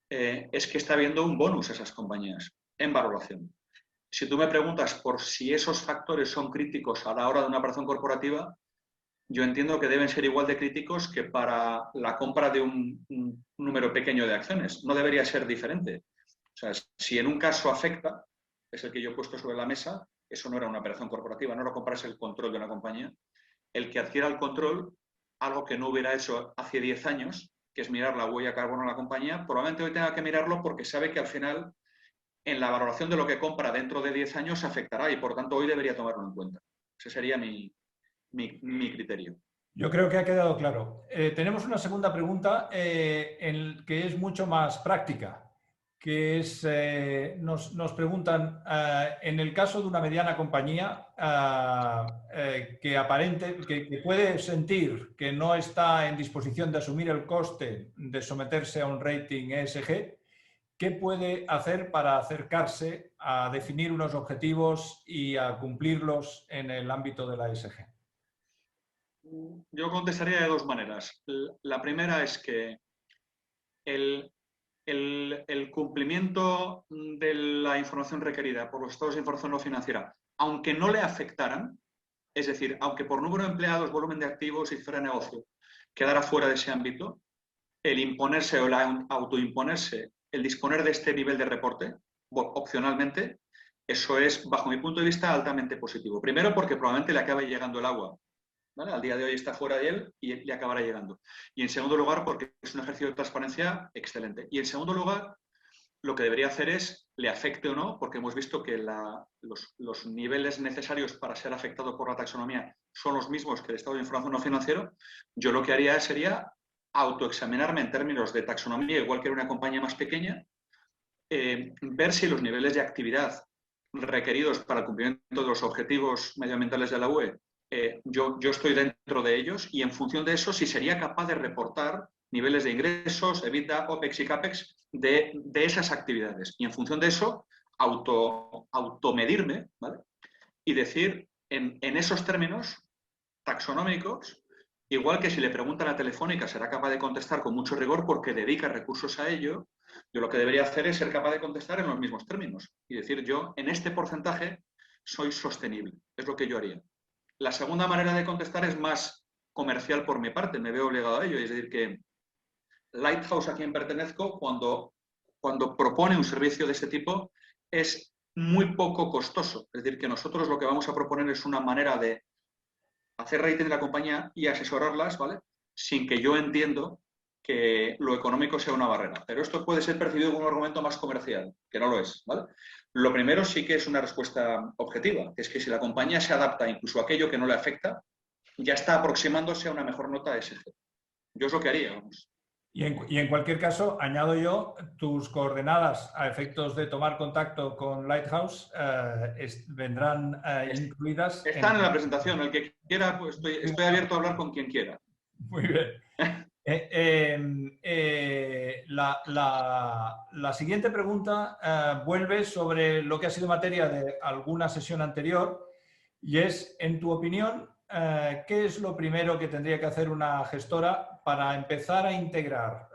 es que está habiendo un bonus a esas compañías en valoración. Si tú me preguntas por si esos factores son críticos a la hora de una operación corporativa, yo entiendo que deben ser igual de críticos que para la compra de un número pequeño de acciones. No debería ser diferente. O sea, si en un caso afecta, es el que yo he puesto sobre la mesa, eso no era una operación corporativa, no era comprarse el control de una compañía. El que adquiera el control, algo que no hubiera hecho hace 10 años, que es mirar la huella de carbono de la compañía, probablemente hoy tenga que mirarlo porque sabe que al final en la valoración de lo que compra dentro de 10 años afectará y por tanto hoy debería tomarlo en cuenta. Ese sería mi criterio. Yo creo que ha quedado claro. Tenemos una segunda pregunta que es mucho más práctica, que es, nos preguntan, en el caso de una mediana compañía que puede sentir que no está en disposición de asumir el coste de someterse a un rating ESG, ¿qué puede hacer para acercarse a definir unos objetivos y a cumplirlos en el ámbito de la ESG? Yo contestaría de dos maneras. La primera es que el cumplimiento de la información requerida por los estados de información no financiera, aunque no le afectaran, es decir, aunque por número de empleados, volumen de activos y cifra de negocio quedara fuera de ese ámbito, el imponerse o el autoimponerse, el disponer de este nivel de reporte, opcionalmente, eso es, bajo mi punto de vista, altamente positivo. Primero, porque probablemente le acabe llegando el agua, ¿vale? Al día de hoy está fuera de él y le acabará llegando. Y en segundo lugar, porque es un ejercicio de transparencia excelente. Y en segundo lugar, lo que debería hacer es, le afecte o no, porque hemos visto que los niveles necesarios para ser afectado por la taxonomía son los mismos que el estado de información no financiero, yo lo que haría sería autoexaminarme en términos de taxonomía, igual que en una compañía más pequeña, ver si los niveles de actividad requeridos para el cumplimiento de los objetivos medioambientales de la UE, yo estoy dentro de ellos y en función de eso si sería capaz de reportar niveles de ingresos, EBITDA, OPEX y CAPEX de esas actividades. Y en función de eso, automedirme, ¿vale? Y decir, en esos términos taxonómicos, igual que si le preguntan a Telefónica será capaz de contestar con mucho rigor porque dedica recursos a ello, Yo lo que debería hacer es ser capaz de contestar en los mismos términos y decir yo, en este porcentaje, soy sostenible. Es lo que yo haría. La segunda manera de contestar es más comercial por mi parte, me veo obligado a ello. Es decir, que Lighthouse, a quien pertenezco, cuando propone un servicio de este tipo, es muy poco costoso. Es decir, que nosotros lo que vamos a proponer es una manera de hacer rating de la compañía y asesorarlas, ¿vale? Sin que yo entiendo que lo económico sea una barrera. Pero esto puede ser percibido como un argumento más comercial, que no lo es, ¿vale? Lo primero sí que es una respuesta objetiva, que es que si la compañía se adapta incluso a aquello que no le afecta, ya está aproximándose a una mejor nota ESG. Yo es lo que haría, vamos. Y en cualquier caso, añado yo, tus coordenadas a efectos de tomar contacto con Lighthouse vendrán incluidas Están en la presentación. El que quiera, pues estoy abierto a hablar con quien quiera. Muy bien. La siguiente pregunta vuelve sobre lo que ha sido materia de alguna sesión anterior y es, en tu opinión, ¿qué es lo primero que tendría que hacer una gestora para empezar a integrar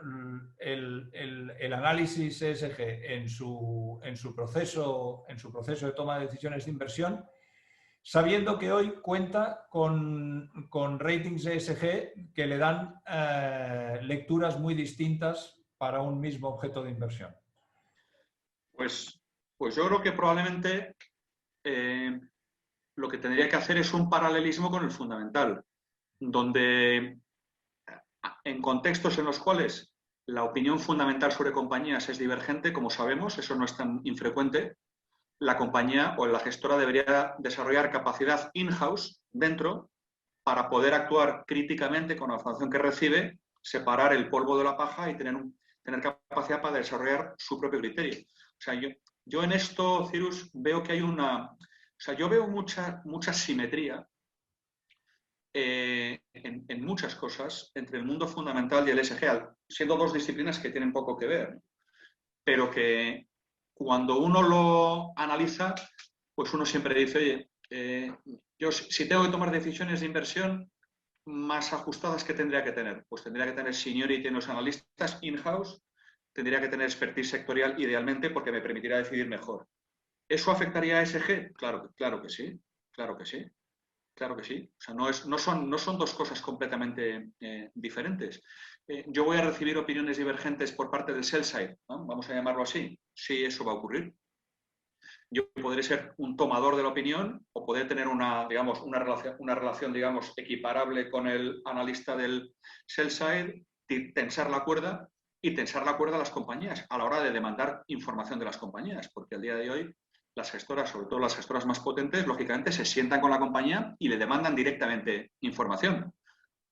el análisis ESG en su proceso de toma de decisiones de inversión, sabiendo que hoy cuenta con ratings ESG que le dan lecturas muy distintas para un mismo objeto de inversión? Pues yo creo que probablemente lo que tendría que hacer es un paralelismo con el fundamental, donde en contextos en los cuales la opinión fundamental sobre compañías es divergente, como sabemos, eso no es tan infrecuente, la compañía o la gestora debería desarrollar capacidad in-house dentro para poder actuar críticamente con la información que recibe, separar el polvo de la paja y tener capacidad para desarrollar su propio criterio. O sea, yo en esto, Cyrus, veo que hay yo veo mucha simetría en muchas cosas entre el mundo fundamental y el ESG, siendo dos disciplinas que tienen poco que ver, pero que cuando uno lo analiza, pues uno siempre dice, oye, yo si tengo que tomar decisiones de inversión más ajustadas, ¿qué tendría que tener? Pues tendría que tener seniority en los analistas in-house, tendría que tener expertise sectorial idealmente porque me permitiría decidir mejor. ¿Eso afectaría a ESG? Claro que sí, claro que sí. Claro que sí. O sea, no son dos cosas completamente diferentes. Yo voy a recibir opiniones divergentes por parte del sell side, ¿no? Vamos a llamarlo así. Sí, eso va a ocurrir. Yo podré ser un tomador de la opinión o poder tener una relación, digamos, equiparable con el analista del sell side, tensar la cuerda y tensar la cuerda a las compañías a la hora de demandar información de las compañías, porque al día de hoy las gestoras, sobre todo las gestoras más potentes, lógicamente se sientan con la compañía y le demandan directamente información.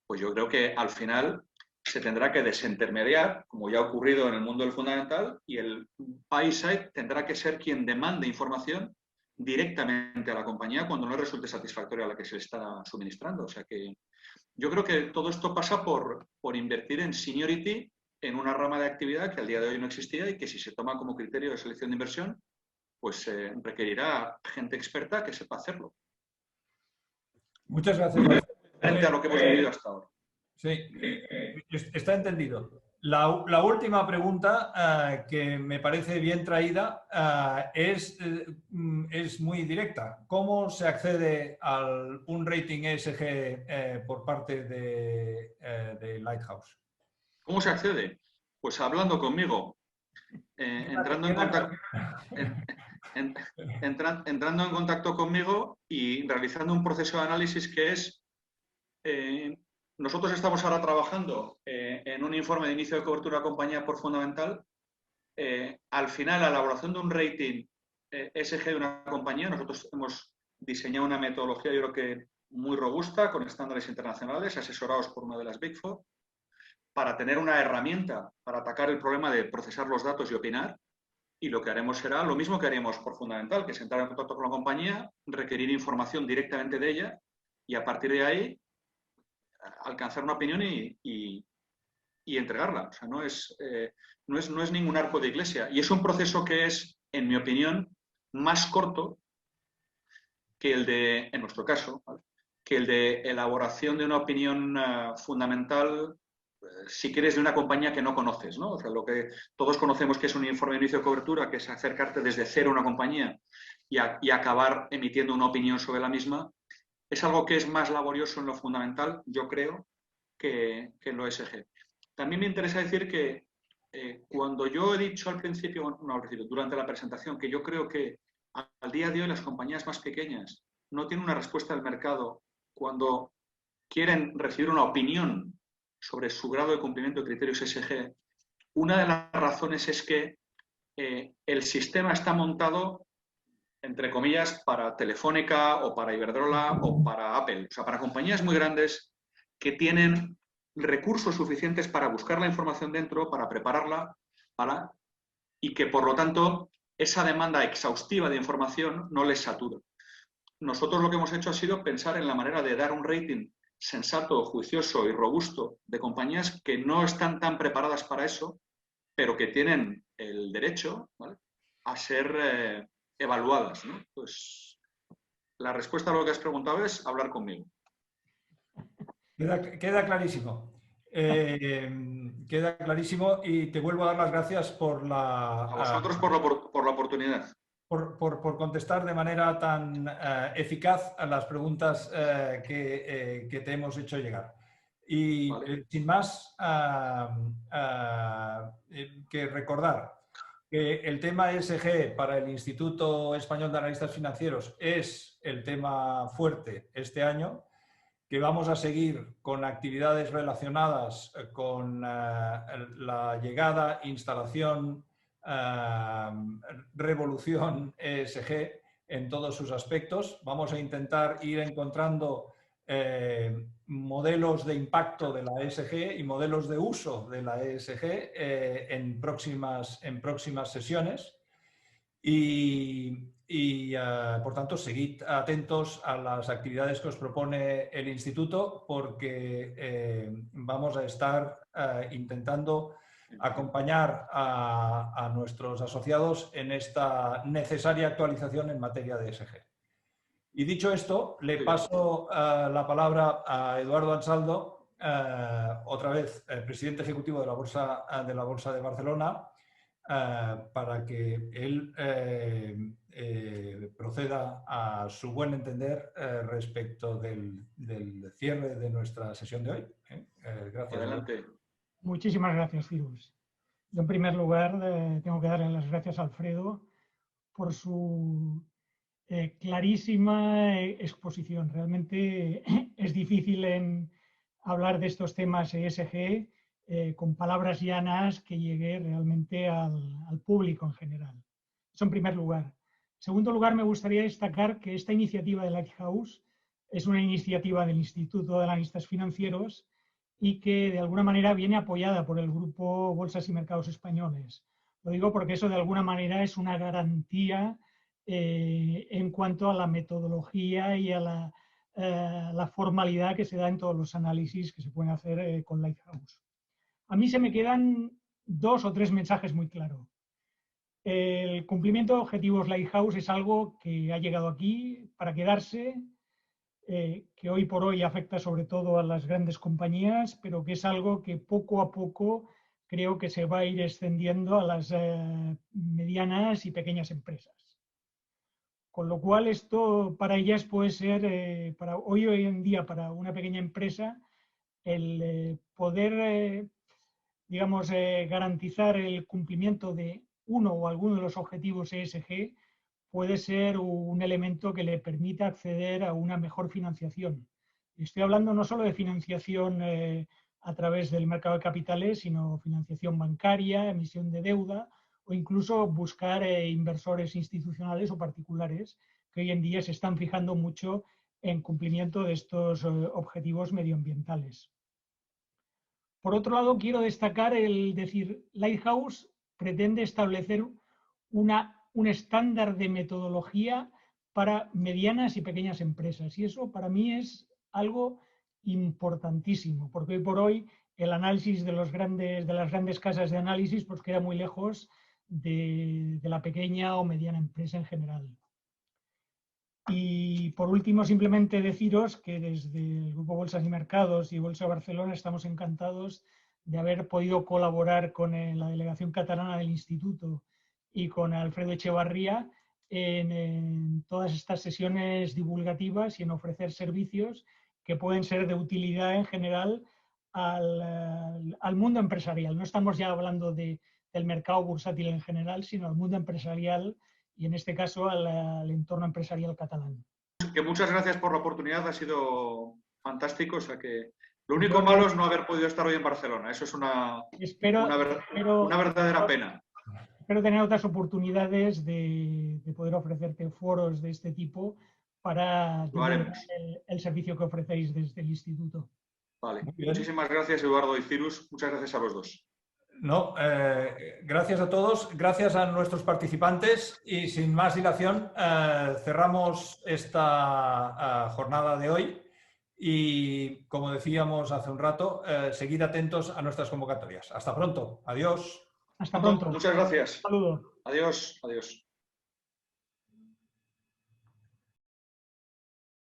Pues yo creo que al final se tendrá que desintermediar, como ya ha ocurrido en el mundo del fundamental, y el buy side tendrá que ser quien demande información directamente a la compañía cuando no le resulte satisfactoria a la que se le está suministrando. O sea que yo creo que todo esto pasa por invertir en seniority en una rama de actividad que al día de hoy no existía y que si se toma como criterio de selección de inversión, pues requerirá gente experta que sepa hacerlo. Muchas gracias. Frente a lo que hemos vivido hasta ahora. Sí, está entendido. La última pregunta que me parece bien traída es muy directa. ¿Cómo se accede a un rating ESG por parte de Lighthouse? ¿Cómo se accede? Pues hablando conmigo, entrando en contacto conmigo y realizando un proceso de análisis que es nosotros estamos ahora trabajando en un informe de inicio de cobertura de compañía por fundamental. Al final, la elaboración de un rating ESG de una compañía, nosotros hemos diseñado una metodología, yo creo que muy robusta, con estándares internacionales, asesorados por una de las Big Four, para tener una herramienta para atacar el problema de procesar los datos y opinar. Y lo que haremos será lo mismo que haríamos por fundamental, que es entrar en contacto con la compañía, requerir información directamente de ella y a partir de ahí alcanzar una opinión y entregarla. O sea, no es ningún arco de iglesia. Y es un proceso que es, en mi opinión, más corto que el de, en nuestro caso, ¿vale?, que el de elaboración de una opinión fundamental si quieres, de una compañía que no conoces, ¿no? O sea, lo que todos conocemos que es un informe de inicio de cobertura, que es acercarte desde cero a una compañía y acabar emitiendo una opinión sobre la misma, es algo que es más laborioso en lo fundamental, yo creo, que en lo ESG. También me interesa decir que cuando yo he dicho al principio, no al principio, durante la presentación, que yo creo que al día de hoy las compañías más pequeñas no tienen una respuesta del mercado cuando quieren recibir una opinión sobre su grado de cumplimiento de criterios ESG, una de las razones es que el sistema está montado, entre comillas, para Telefónica o para Iberdrola o para Apple, o sea, para compañías muy grandes que tienen recursos suficientes para buscar la información dentro, para prepararla, y que por lo tanto esa demanda exhaustiva de información no les satura. Nosotros lo que hemos hecho ha sido pensar en la manera de dar un rating sensato, juicioso y robusto de compañías que no están tan preparadas para eso, pero que tienen el derecho, ¿vale?, a ser evaluadas, ¿no? Pues la respuesta a lo que has preguntado es hablar conmigo. Queda clarísimo. Queda clarísimo y te vuelvo a dar las gracias por A vosotros por la oportunidad. Por contestar de manera tan eficaz a las preguntas que te hemos hecho llegar. Y Vale. sin más que recordar que el tema ESG para el Instituto Español de Analistas Financieros es el tema fuerte este año, que vamos a seguir con actividades relacionadas con la llegada, instalación, revolución ESG en todos sus aspectos. Vamos a intentar ir encontrando modelos de impacto de la ESG y modelos de uso de la ESG en próximas sesiones. Y por tanto, seguid atentos a las actividades que os propone el Instituto, porque vamos a estar intentando acompañar a nuestros asociados en esta necesaria actualización en materia de ESG. Y dicho esto, le paso la palabra a Eduardo Ansaldo, otra vez presidente ejecutivo de la Bolsa de Barcelona, para que él proceda a su buen entender respecto del cierre de nuestra sesión de hoy. Gracias. Adelante. Muchísimas gracias, Cyrus. Yo, en primer lugar, tengo que darle las gracias a Alfredo por su clarísima exposición. Realmente es difícil hablar de estos temas ESG con palabras llanas que llegue realmente al público en general. Eso en primer lugar. En segundo lugar, me gustaría destacar que esta iniciativa de Lighthouse es una iniciativa del Instituto de Analistas Financieros y que de alguna manera viene apoyada por el Grupo Bolsas y Mercados Españoles. Lo digo porque eso de alguna manera es una garantía en cuanto a la metodología y a la formalidad que se da en todos los análisis que se pueden hacer con Lighthouse. A mí se me quedan 2 o 3 mensajes muy claros. El cumplimiento de objetivos Lighthouse es algo que ha llegado aquí para quedarse, que hoy por hoy afecta sobre todo a las grandes compañías, pero que es algo que poco a poco creo que se va a ir extendiendo a las medianas y pequeñas empresas. Con lo cual esto para ellas puede ser, hoy en día para una pequeña empresa, el poder digamos, garantizar el cumplimiento de uno o alguno de los objetivos ESG puede ser un elemento que le permita acceder a una mejor financiación. Estoy hablando no solo de financiación a través del mercado de capitales, sino financiación bancaria, emisión de deuda o incluso buscar inversores institucionales o particulares que hoy en día se están fijando mucho en cumplimiento de estos objetivos medioambientales. Por otro lado, quiero destacar Lighthouse pretende establecer un estándar de metodología para medianas y pequeñas empresas. Y eso para mí es algo importantísimo, porque hoy por hoy el análisis de las grandes casas de análisis pues queda muy lejos de la pequeña o mediana empresa en general. Y por último, simplemente deciros que desde el Grupo Bolsas y Mercados y Bolsa Barcelona estamos encantados de haber podido colaborar con la delegación catalana del Instituto y con Alfredo Echevarría en todas estas sesiones divulgativas y en ofrecer servicios que pueden ser de utilidad en general al mundo empresarial. No estamos ya hablando del mercado bursátil en general, sino al mundo empresarial y en este caso al entorno empresarial catalán. Que muchas gracias por la oportunidad, ha sido fantástico. O sea que lo único malo es no haber podido estar hoy en Barcelona. Eso es una verdadera pena. Espero tener otras oportunidades de poder ofrecerte foros de este tipo para el servicio que ofrecéis desde el instituto. Vale. Muchísimas gracias, Eduardo y Cyrus. Muchas gracias a los dos. No, gracias a todos, gracias a nuestros participantes y sin más dilación cerramos esta jornada de hoy y, como decíamos hace un rato, seguid atentos a nuestras convocatorias. Hasta pronto. Adiós. Hasta pronto. Muchas gracias. Saludos. Adiós. Adiós.